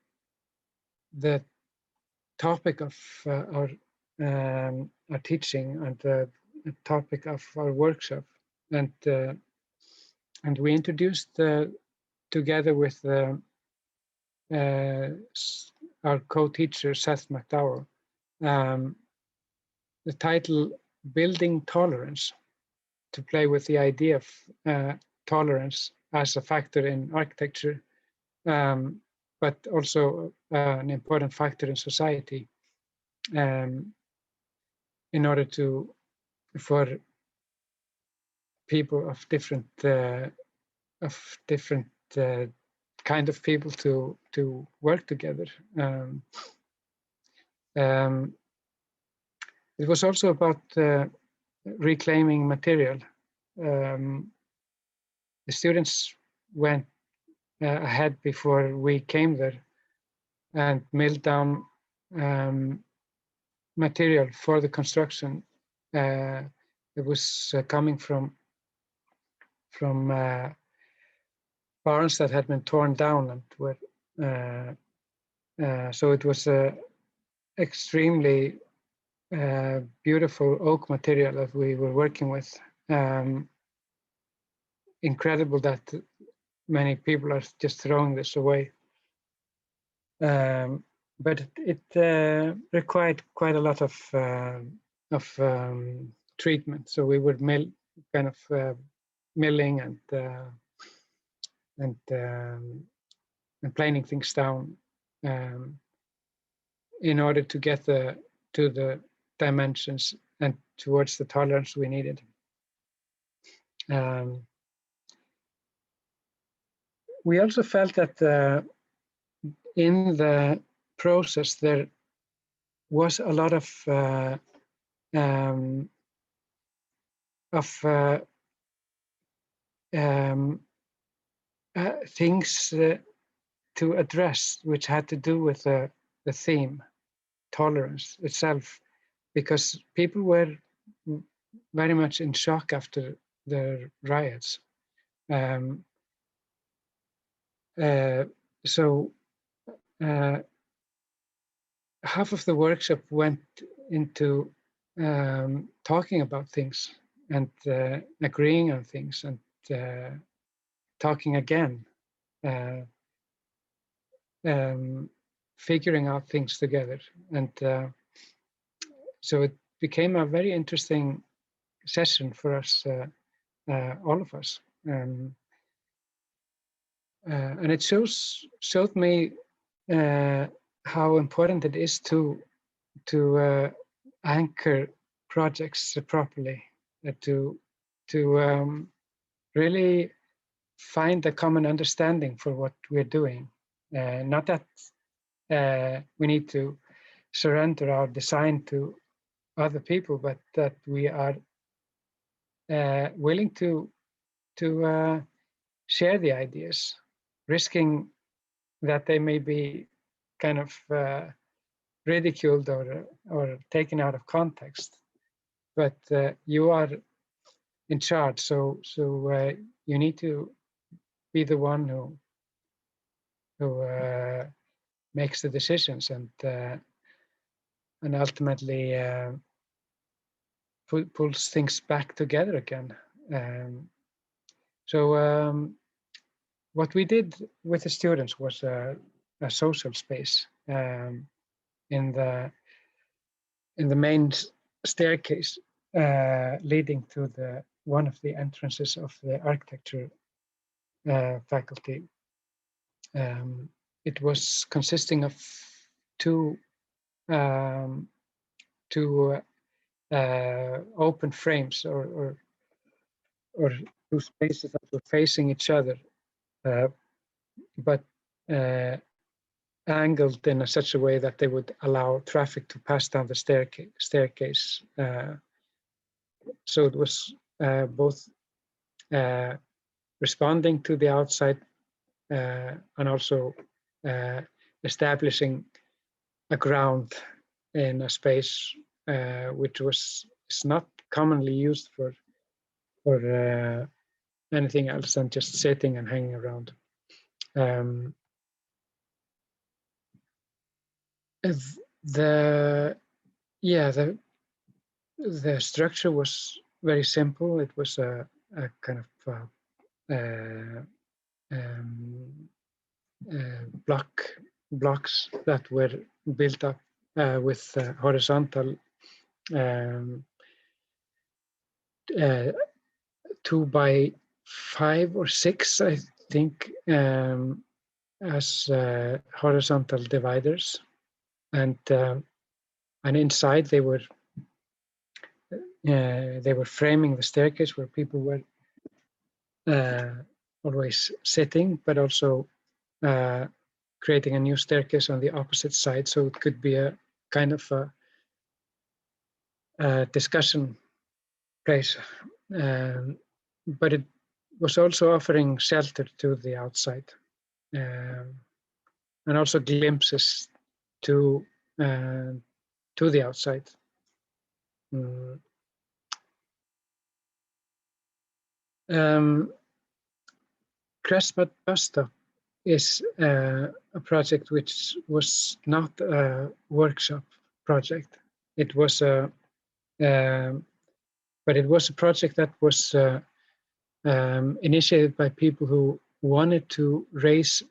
topic of our teaching and the topic of our workshop, and we introduced together with our co-teacher Seth McDowell the title "Building Tolerance," to play with the idea of tolerance as a factor in architecture, but also an important factor in society, in order for people of different kind of people to work together. It was also about reclaiming material. The students went ahead before we came there and milled down material for the construction. It was coming from barns that had been torn down and were so it was extremely beautiful oak material that we were working with. Incredible that many people are just throwing this away. But it required quite a lot of treatment. So we would milling and planing things down in order to get to the dimensions and towards the tolerance we needed. We also felt that in the process there was a lot of things to address, which had to do with the theme, tolerance itself, because people were very much in shock after the riots. So half of the workshop went into talking about things and agreeing on things and talking again, figuring out things together. And so it became a very interesting session for us, all of us. And it showed me how important it is to anchor projects properly, to really find a common understanding for what we're doing. Not that we need to surrender our design to other people, but that we are willing to share the ideas, risking that they may be kind of ridiculed or taken out of context. But you are in charge, so you need to be the one who makes the decisions and ultimately pulls things back together again. So what we did with the students was a social space in the main staircase leading to one of the entrances of the architecture faculty. It was consisting of two open frames or two spaces that were facing each other, but angled in such a way that they would allow traffic to pass down the staircase. So it was both responding to the outside and also establishing a ground in a space which is not commonly used for anything else than just sitting and hanging around. The structure was very simple. It was a kind of blocks that were built up with horizontal 2 by 5 or 6, I think, as horizontal dividers, and inside they were framing the staircase where people were always sitting, but also creating a new staircase on the opposite side, so it could be a kind of a discussion place. But it was also offering shelter to the outside, and also glimpses to the outside. Crestbud Bus Stop is a project which was not a workshop project. It was but it was a project that was initiated by people who wanted to raise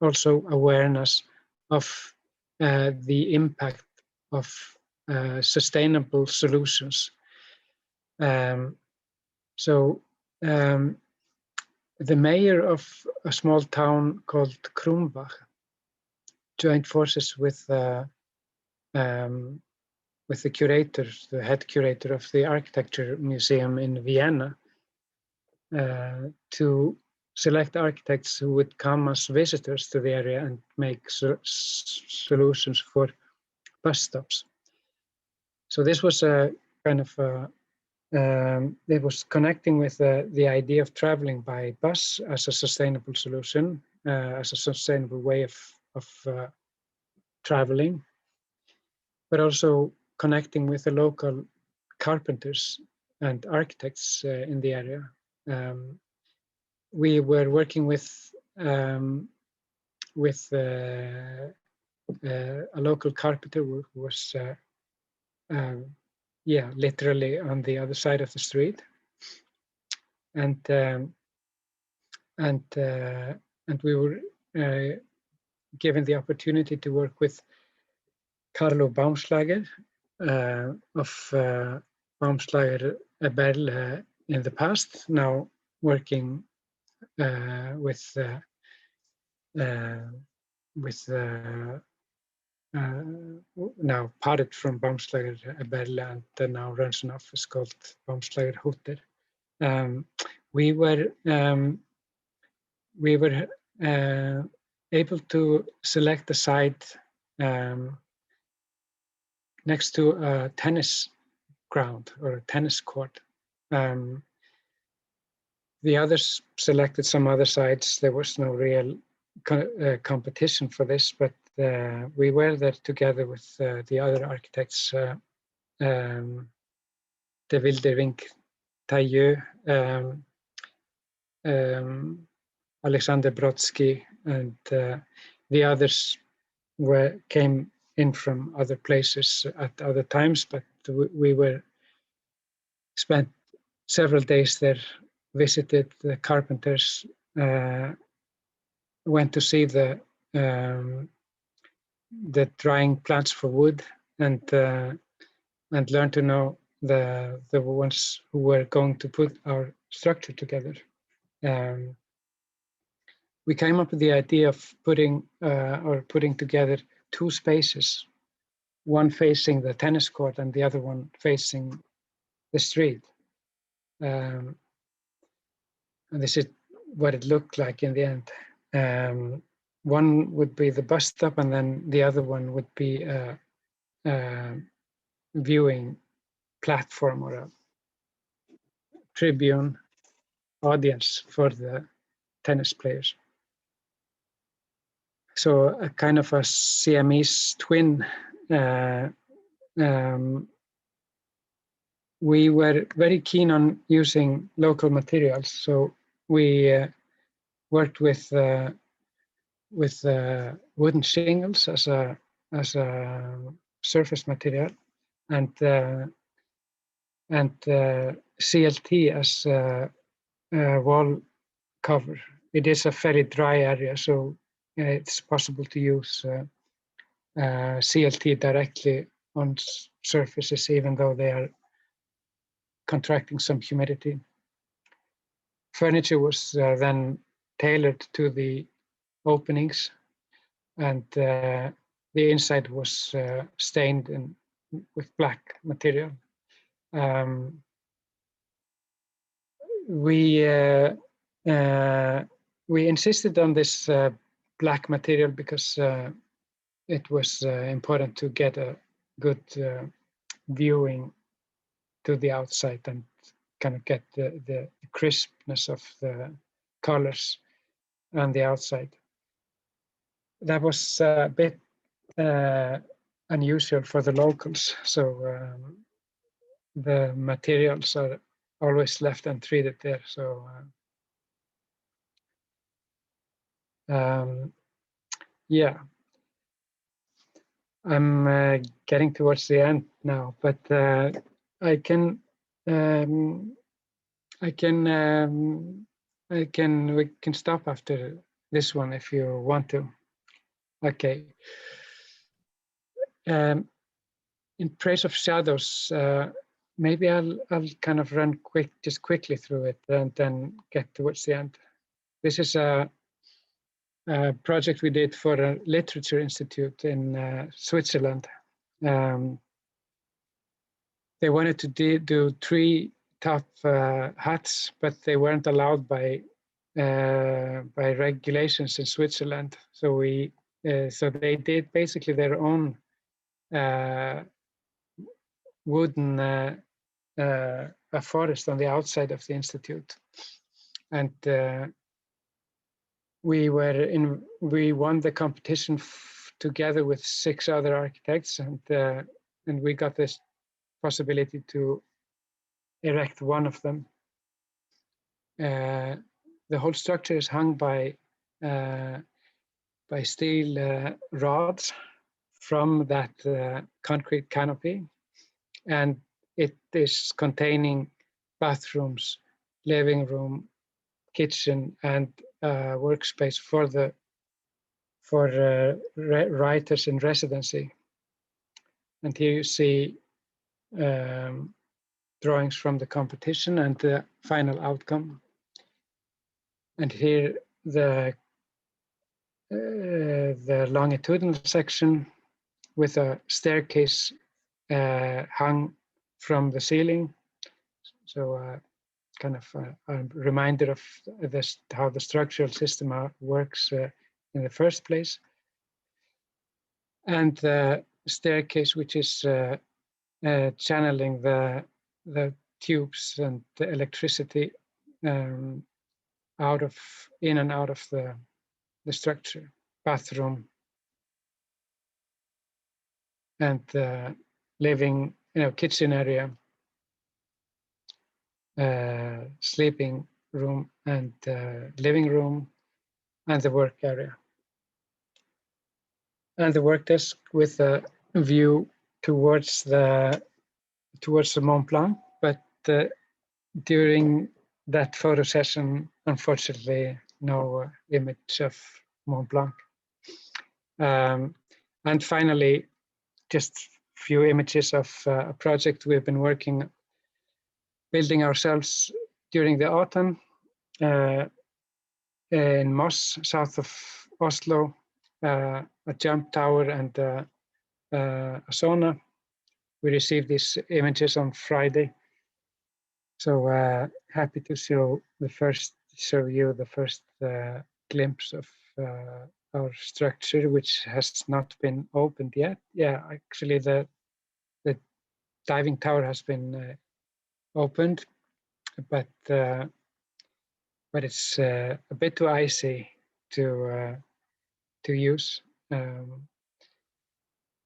also awareness of the impact of sustainable solutions. So the mayor of a small town called Krumbach joined forces with the curator, the head curator of the Architecture Museum in Vienna, to select architects who would come as visitors to the area and make solutions for bus stops. So this was a kind of it was connecting with the idea of traveling by bus as a sustainable solution, as a sustainable way of traveling, but also connecting with the local carpenters and architects in the area. We were working with a local carpenter who was literally on the other side of the street, and we were given the opportunity to work with Carlo Baumschlager of Baumschlager Berle in the past, now working with now parted from Baumschlager Berle and now runs an office called Baumschlager Hutter. We were able to select a site next to a tennis ground or a tennis court. The others selected some other sites. There was no real competition for this, but we were there together with the other architects, De Wilderink Tailleux, Alexander Brodsky, and the others came in from other places at other times, but we spent several days there, visited the carpenters, went to see the drying plants for wood, and learned to know the ones who were going to put our structure together. We came up with the idea of putting together two spaces, one facing the tennis court and the other one facing the street. And this is what it looked like in the end. One would be the bus stop, and then the other one would be a viewing platform or a tribune audience for the tennis players. So a kind of a Siamese twin. We were very keen on using local materials, so we worked with wooden shingles as a surface material, and CLT as a wall cover. It is a very dry area, so it's possible to use CLT directly on surfaces, even though they are contracting some humidity. Furniture was then tailored to the openings, and the inside was stained with black material. We insisted on this black material because it was important to get a good viewing to the outside and kind of get the crispness of the colors on the outside. That was a bit unusual for the locals, so the materials are always left untreated there. So yeah, I'm getting towards the end now, but we can stop after this one if you want to. Okay. In Praise of Shadows, maybe I'll kind of run quickly through it and then get towards the end. This is a project we did for a literature institute in Switzerland. They wanted to do 3 top huts, but they weren't allowed by regulations in Switzerland. So they did basically their own wooden a forest on the outside of the institute, and we won the competition together with 6 other architects, and we got this possibility to erect one of them. The whole structure is hung by steel rods from that concrete canopy, and it is containing bathrooms, living room, kitchen, and workspace for writers in residency. And here you see drawings from the competition and the final outcome. And here the longitudinal section with a staircase hung from the ceiling. So kind of a reminder of this, how the structural system works in the first place. And the staircase, which is channeling the tubes and the electricity in and out of the structure, bathroom, and living, kitchen area, sleeping room, and living room, and the work area, and the work desk with a view towards the Mont Blanc. But during that photo session, unfortunately, no image of Mont Blanc. And finally, just a few images of a project we've been building ourselves during the autumn in Moss, south of Oslo, a jump tower and a sauna. We received these images on Friday. So happy to show you the first glimpse of our structure, which has not been opened yet. Yeah, actually the diving tower has been opened, but it's a bit too icy to use.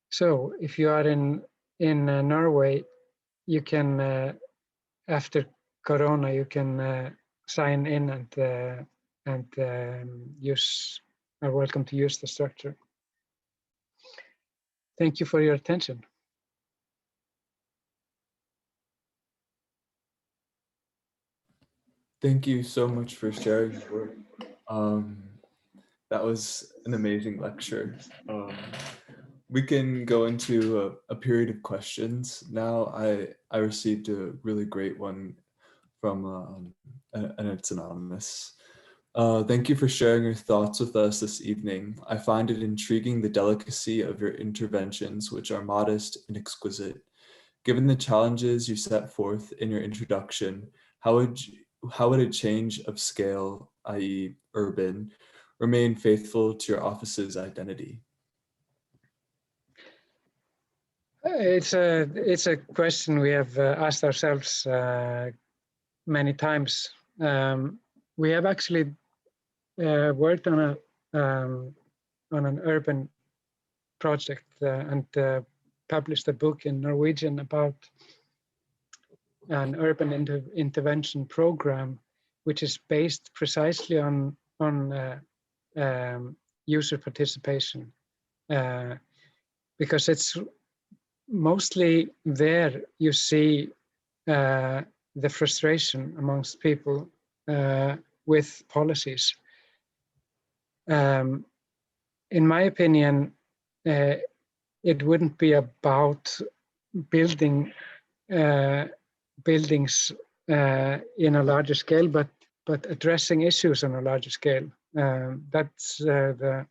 So if you are in Norway, you can after Corona you can sign in and are welcome to use the structure. Thank you for your attention. Thank you so much for sharing your work. That was an amazing lecture. We can go into a period of questions now. I received a really great one from, and it's anonymous. Thank you for sharing your thoughts with us this evening. I find it intriguing the delicacy of your interventions, which are modest and exquisite. Given the challenges you set forth in your introduction, how would a change of scale, i.e. urban, remain faithful to your office's identity? It's a question we have asked ourselves many times. We have actually worked on an urban project and published a book in Norwegian about an urban intervention program, which is based precisely on user participation, because it's mostly there you see the frustration amongst people with policies. In my opinion, it wouldn't be about building buildings in a larger scale, but but addressing issues on a larger scale. That's the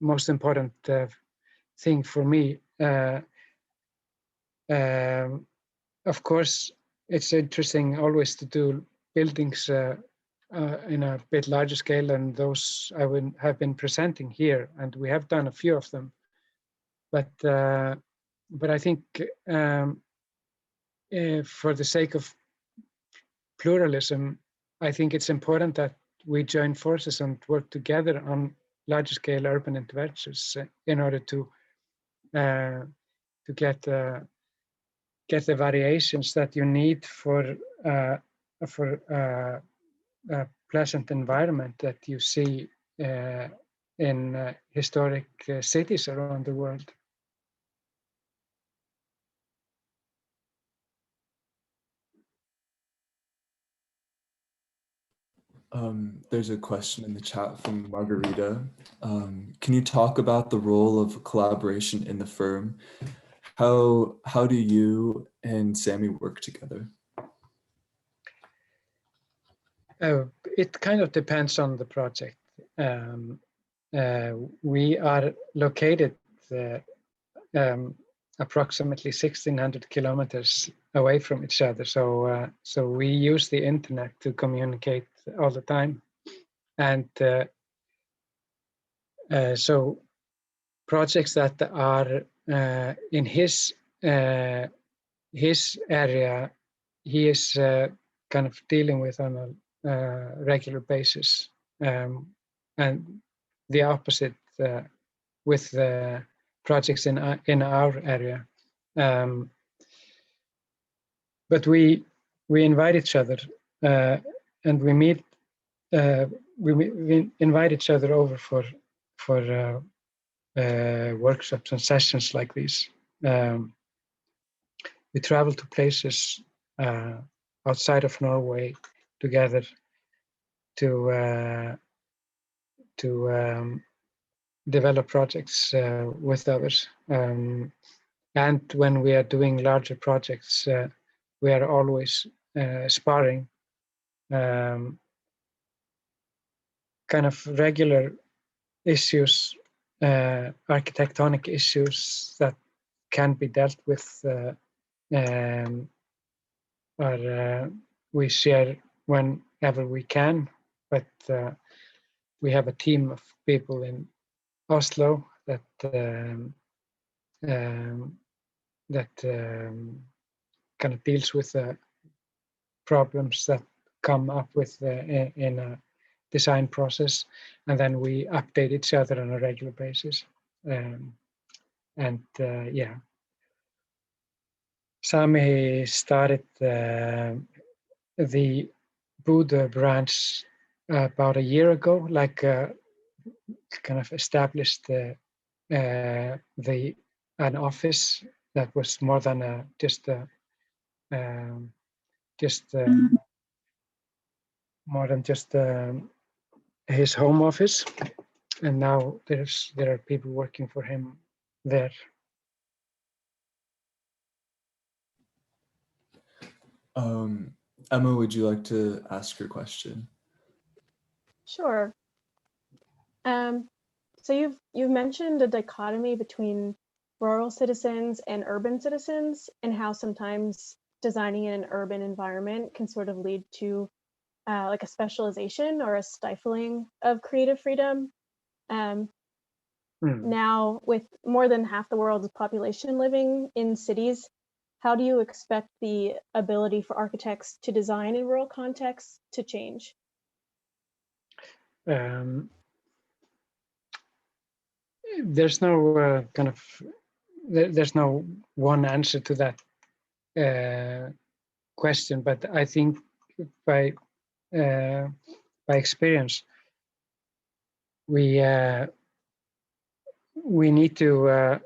most important thing for me. Of course, it's interesting always to do buildings in a bit larger scale than those I have been presenting here, and we have done a few of them. But I think for the sake of pluralism, I think it's important that we join forces and work together on larger scale urban interventions in order to get the variations that you need for a pleasant environment that you see in historic cities around the world. There's a question in the chat from Margarita. Can you talk about the role of collaboration in the firm? How do you and Sammy work together? It kind of depends on the project. We are located approximately 1,600 kilometers away from each other, so we use the internet to communicate all the time, and so projects that are in his area, he is kind of dealing with on a regular basis, and the opposite with the projects in our area. But we invite each other and we meet. We invite each other over for workshops and sessions like these. We travel to places outside of Norway together to develop projects with others. And when we are doing larger projects, we are always sparring kind of regular issues, architectonic issues that can be dealt with, or we share whenever we can. But we have a team of people in Oslo that kind of deals with the problems that come up with in a design process, and then we update each other on a regular basis. Yeah, Sami started the Bodø branch about a year ago, like kind of established an office that was more than just more than just his home office, and now there are people working for him there. Emma, would you like to ask your question? Sure. So you've mentioned a dichotomy between rural citizens and urban citizens, and how sometimes designing in an urban environment can sort of lead to like a specialization or a stifling of creative freedom. Now, with more than half the world's population living in cities, how do you expect the ability for architects to design in rural contexts to change? There's no there's no one answer to that question, but I think by experience, we need to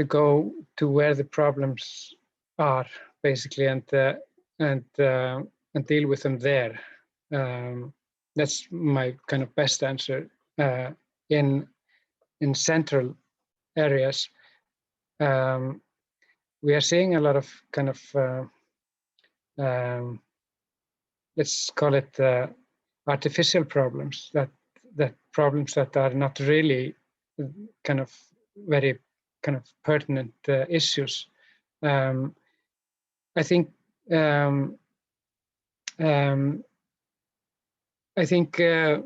go to where the problems are, basically, and deal with them there. That's my kind of best answer. In central areas, we are seeing a lot of kind of let's call it artificial problems, that problems that are not really kind of very kind of pertinent issues. I think a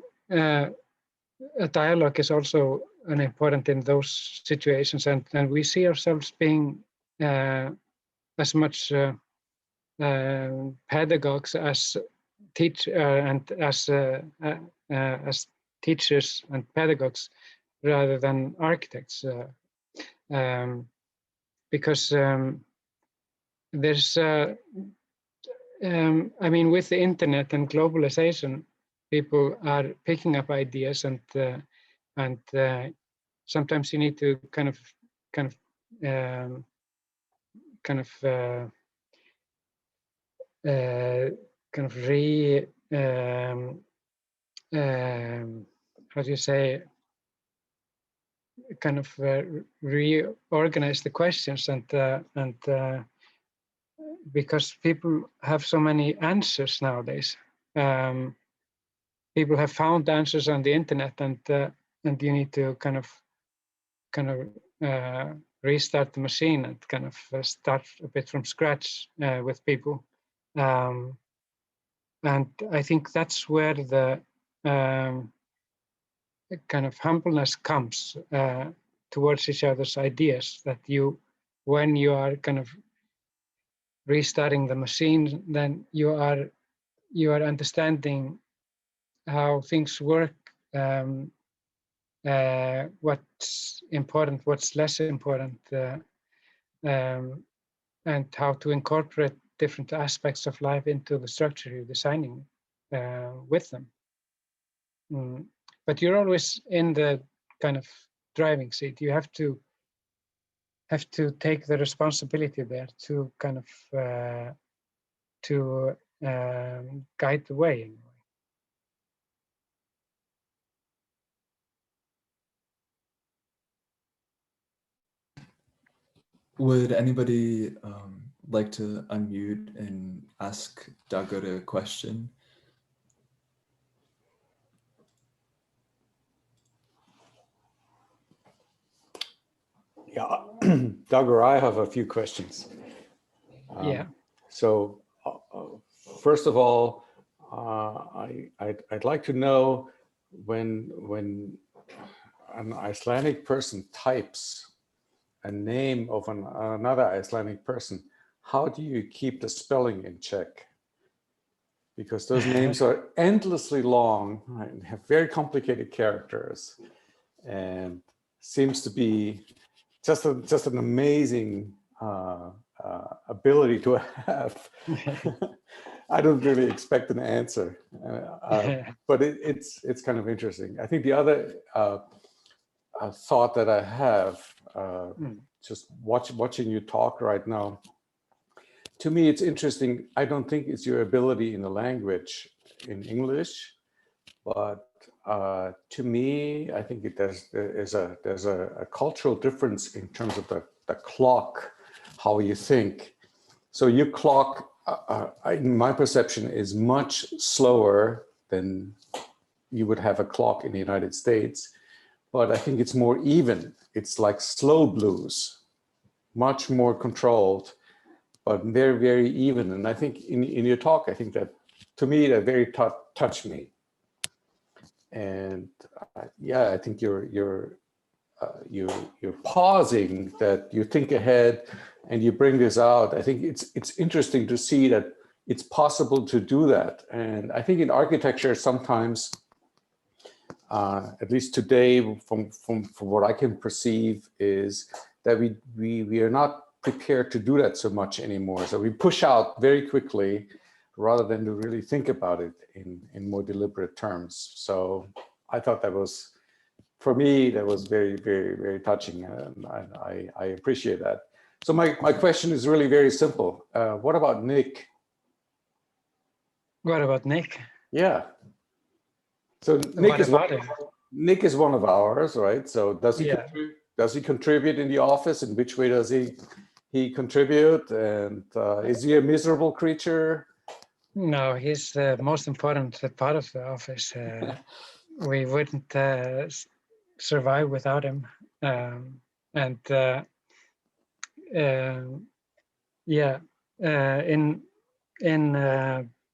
dialogue is also an important in those situations, and we see ourselves being as much pedagogues as as teachers and pedagogues rather than architects, because there's I mean, with the internet and globalization, people are picking up ideas, and sometimes you need to kind of how do you say, kind of reorganize the questions, and because people have so many answers nowadays. People have found answers on the internet, and you need to kind of restart the machine and kind of start a bit from scratch with people. And I think that's where the kind of humbleness comes towards each other's ideas, that when you are kind of restarting the machine, then you are understanding how things work, what's important, what's less important, and how to incorporate different aspects of life into the structure you're designing with them. But you're always in the kind of driving seat. You have to take the responsibility there to kind of guide the way. Would anybody like to unmute and ask Dagur a question? Yeah, Dagur, I have a few questions. Yeah. So first of all, I'd like to know when an Icelandic person types a name of another Icelandic person, how do you keep the spelling in check? Because those names are endlessly long and have very complicated characters, and seems to be just an amazing ability to have. I don't really expect an answer, but it's kind of interesting. I think the other thought that I have, just watching you talk right now, to me it's interesting. I don't think it's your ability in the language in English, but to me, I think there's a cultural difference in terms of the clock, how you think. So your clock, in my perception, is much slower than you would have a clock in the United States, but I think it's more even. It's like slow blues, much more controlled, but very, very even. And I think in your talk, I think that, to me, that very touched me. And yeah, I think you're pausing, that you think ahead and you bring this out. I think it's interesting to see that it's possible to do that. And I think in architecture sometimes, at least today, from what I can perceive, is that we are not prepared to do that so much anymore. So we push out very quickly, rather than to really think about it in more deliberate terms. So I thought that was, for me, that was very, very, very touching, and I appreciate that. So my question is really very simple. What about Nick? What about Nick? Yeah. So Nick is one of ours, right? So does he contribute in the office? In which way does he contribute? And is he a miserable creature? No, he's the most important part of the office. We wouldn't survive without him. And yeah, in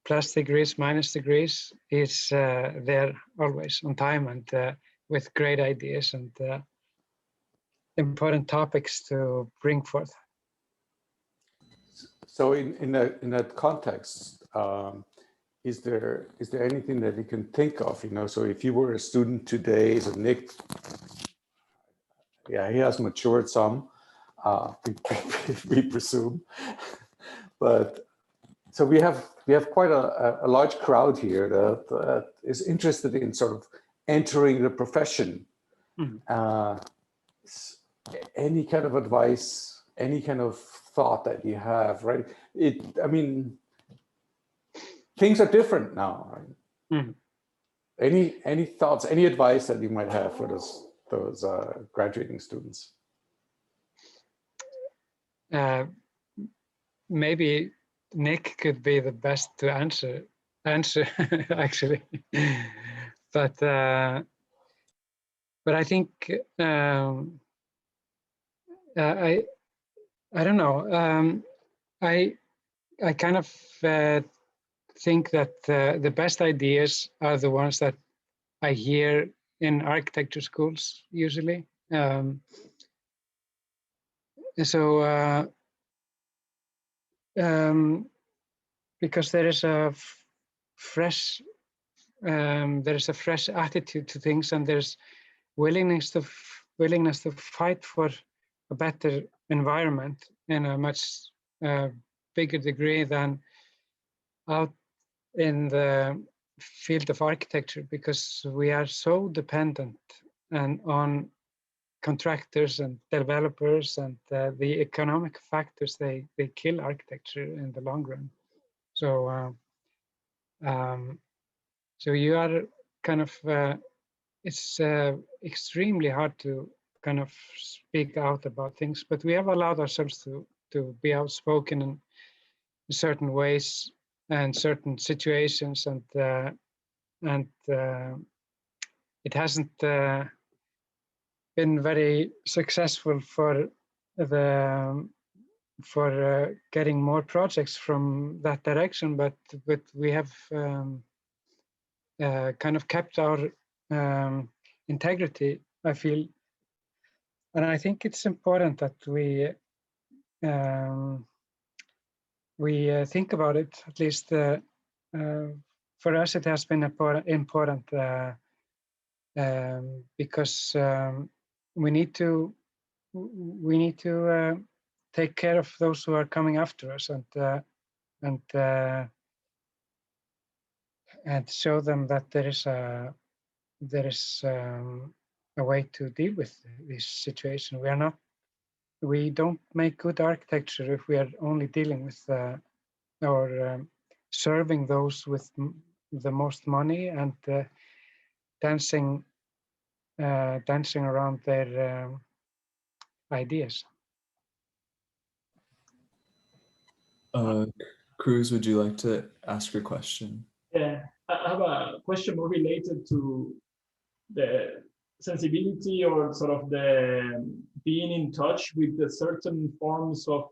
plus degrees, minus degrees, he's there always on time and with great ideas and important topics to bring forth. So in that context, is there anything that you can think of? So if you were a student today, so Nick, yeah, he has matured some, we presume, but so we have quite a large crowd here that is interested in sort of entering the profession. Mm-hmm. Any kind of advice, any kind of thought that you have, right? I mean, things are different now, right? Mm-hmm. Any thoughts, any advice that you might have for those graduating students? Maybe Nick could be the best to answer actually, but I think I don't know. I kind of think that the best ideas are the ones that I hear in architecture schools usually. So because there is a fresh attitude to things, and there's willingness to fight for a better environment in a much bigger degree than out in the field of architecture, because we are so dependent and on contractors and developers, and the economic factors, they kill architecture in the long run. So so you are kind of it's extremely hard to kind of speak out about things, but we have allowed ourselves to be outspoken in certain ways and certain situations, and it hasn't been very successful for getting more projects from that direction, but we have kind of kept our integrity, I feel. And I think it's important that we think about it. At least for us, it has been important because we need to take care of those who are coming after us, and show them that there is a way to deal with this situation. We don't make good architecture if we are only dealing with or serving those with the most money and dancing around their ideas. Cruz, would you like to ask your question? Yeah, I have a question more related to the sensibility, or sort of the being in touch with the certain forms of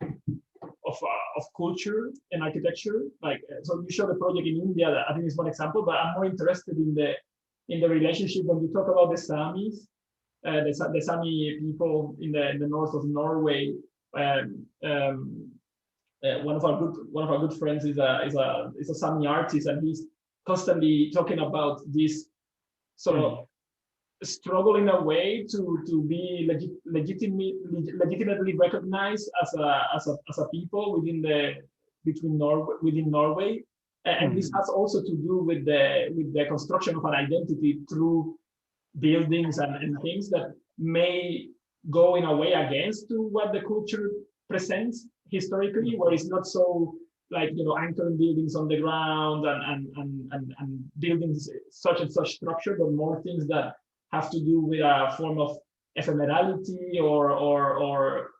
culture and architecture. Like, so you showed a project in India that I think is one example, but I'm more interested in the relationship when you talk about the Samis, the Sami people in the north of Norway. One of our good friends is a Sami artist, and he's constantly talking about this sort of struggle in a way to be legitimately recognized as a people within Norway, and this has also to do with the construction of an identity through buildings and things that may go in a way against to what the culture presents historically, where it's not so like, anchoring buildings on the ground and buildings such and such structure, but more things that have to do with a form of ephemerality or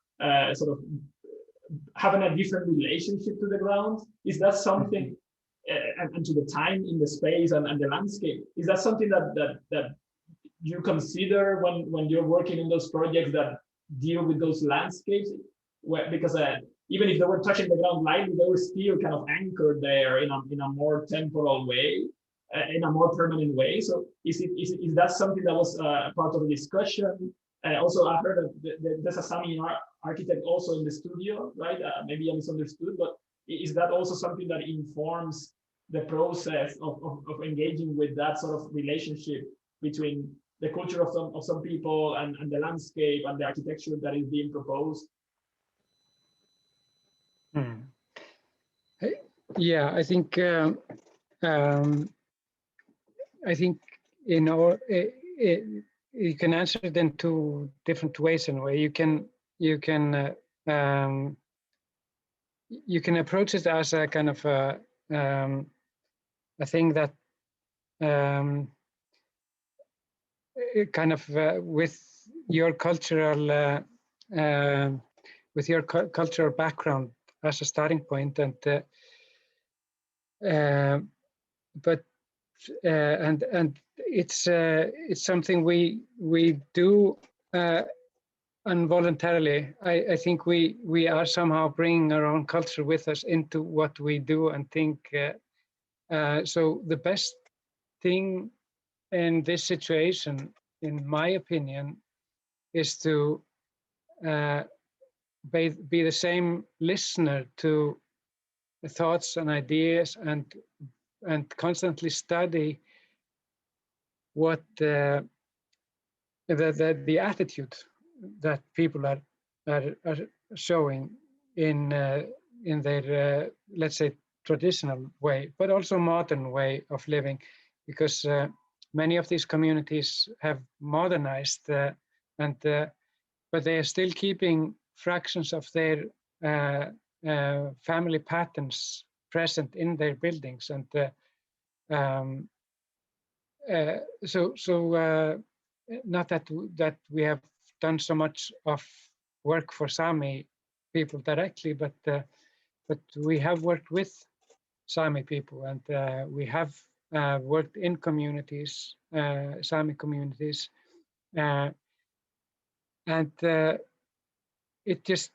sort of having a different relationship to the ground. Is that something and to the time in the space and the landscape. Is that something that you consider when you're working in those projects that deal with those landscapes? Because even if they were touching the ground lightly, they were still kind of anchored there in a more temporal way, in a more permanent way. So is that something that was part of the discussion? Also, I heard that there's a Sami architect also in the studio, right? Maybe I misunderstood, but is that also something that informs the process of engaging with that sort of relationship between the culture of some people and the landscape and the architecture that is being proposed? Yeah, I think you can answer it in two different ways. In a way, you can approach it as a kind of a thing that kind of with your cultural cultural background as a starting point, and it's something we do involuntarily. I think we are somehow bringing our own culture with us into what we do and think. So the best thing in this situation, in my opinion, is to be the same listener to the thoughts and ideas, and constantly study what the attitude that people are showing in their let's say traditional way, but also modern way of living, because many of these communities have modernized but they are still keeping fractions of their family patterns present in their buildings, and not that we have done so much of work for Sami people directly, but we have worked with Sami people, and we have worked in communities, Sami communities, and it just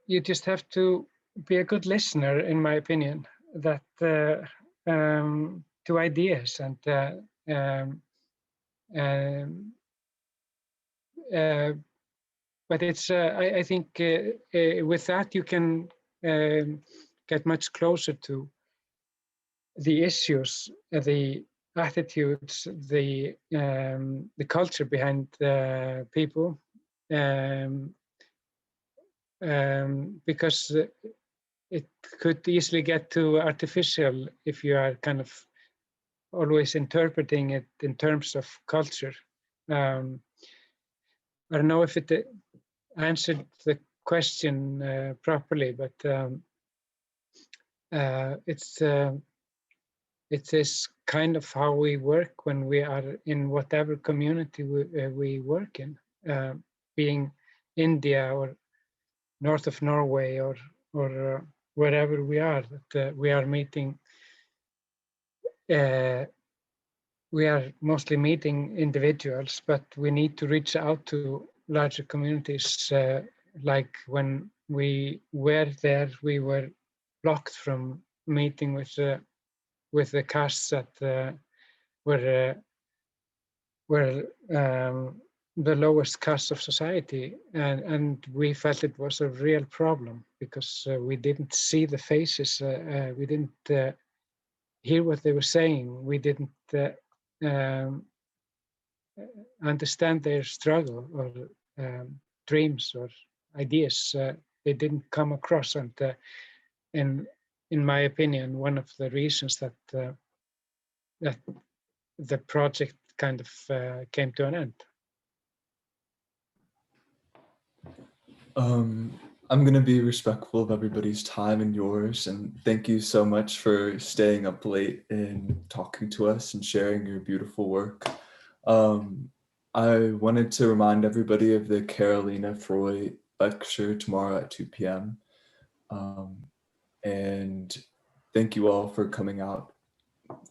you just have to be a good listener, in my opinion, that to ideas, and but it's I think with that you can get much closer to the issues, the attitudes, the culture behind people, because it could easily get too artificial if you are kind of always interpreting it in terms of culture. I don't know if it answered the question properly, but it is kind of how we work when we are in whatever community we work in, being India or north of Norway or wherever we are, that we are meeting. We are mostly meeting individuals, but we need to reach out to larger communities. Like when we were there, we were blocked from meeting with the castes that were the lowest castes of society, and we felt it was a real problem because we didn't see the faces, we didn't hear what they were saying, we didn't understand their struggle or dreams or ideas. They didn't come across, and in my opinion, one of the reasons that that the project kind of came to an end. I'm going to be respectful of everybody's time and yours, and thank you so much for staying up late and talking to us and sharing your beautiful work. I wanted to remind everybody of the Carolina Freud lecture tomorrow at 2 p.m. And thank you all for coming out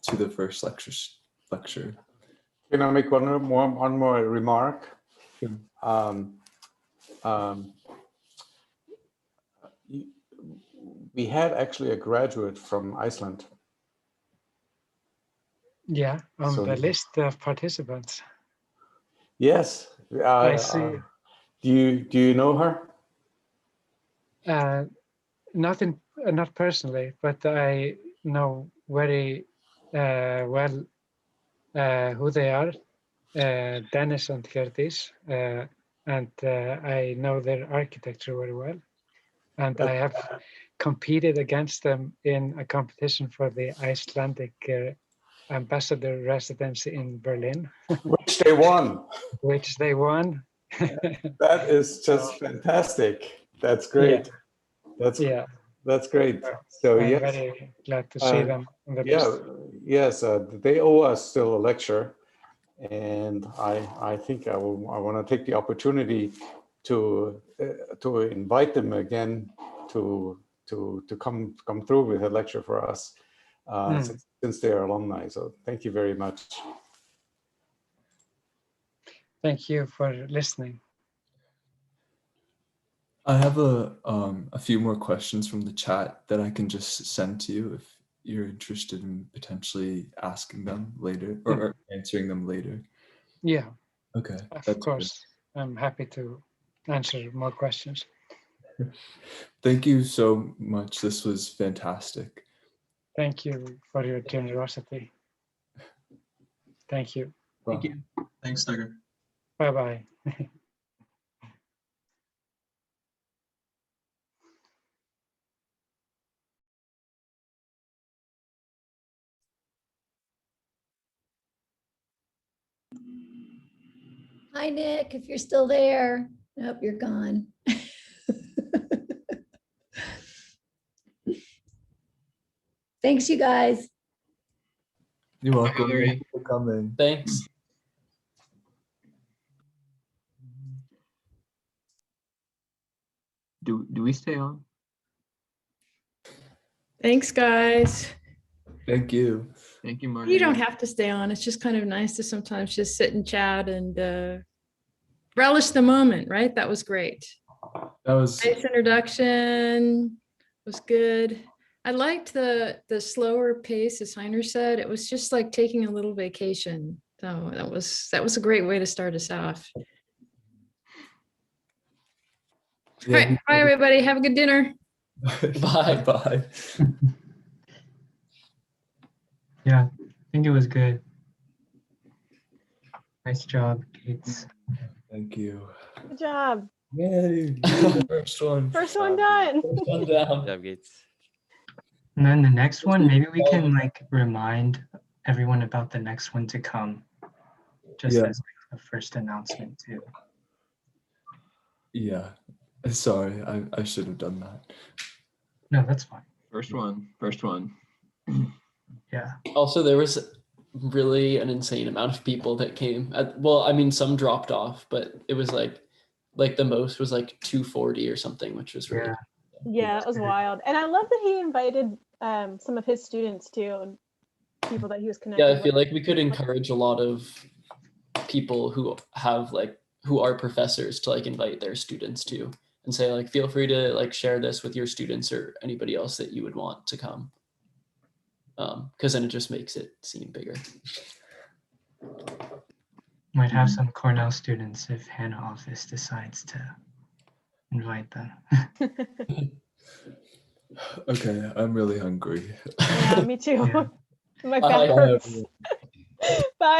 to the first lecture. Can I make one more remark? Sure. We had actually a graduate from Iceland. Yeah, on So- the list of participants. Yes. I see. Do you know her? Not personally, but I know very well who they are, Dennis and Hjördís, and I know their architecture very well. And I have competed against them in a competition for the Icelandic ambassador residency in Berlin. Which they won. Which they won. That is just fantastic. That's great. Yeah. That's great. So I'm yes, very glad to see them on the yeah, list. yes, they owe us still a lecture, and I think I want to take the opportunity to invite them again to come through with a lecture for us, since they are alumni. So thank you very much. Thank you for listening. I have a few more questions from the chat that I can just send to you if you're interested in potentially asking them later or answering them later. Yeah, Okay. of course. Good. I'm happy to answer more questions. Thank you so much. This was fantastic. Thank you for your generosity. Thank you. Thank you. Thanks, Dagur. Bye-bye. Hi, Nick, if you're still there. Nope, you're gone. Thanks, you guys. You're welcome. Larry. Thank you for coming. Thanks. Do we stay on? Thanks, guys. Thank you. Thank you, Marty. You don't have to stay on. It's just kind of nice to sometimes just sit and chat and relish the moment, right? That was great. That was Nice introduction. Was good. I liked the slower pace, as Heiner said. It was just like taking a little vacation. So that was a great way to start us off. yeah. All right. Bye, everybody. Have a good dinner. Bye. Bye. Yeah, I think it was good. Nice job, Gates. Thank you. Good job. Yay. First one. First one done. First one down. Good job, Gates. And then the next one, maybe we can like remind everyone about the next one to come, just Yeah. as like, a first announcement too. Yeah. Sorry, I should have done that. No, that's fine. First one. First one. Yeah. Also, there was really an insane amount of people that came. Well, I mean, some dropped off, but it was like the most was like 240 or something, which was really Yeah, it was wild. And I love that he invited some of his students too, and people that he was connected Yeah, I with. feel like we could encourage a lot of people who are professors to like invite their students too, and say like, feel free to like share this with your students or anybody else that you would want to come. Because then it just makes it seem bigger. Might have some Cornell students if Hannah office decides to invite them. Okay, I'm really hungry. Yeah, me too. Yeah. My Bye. back hurts.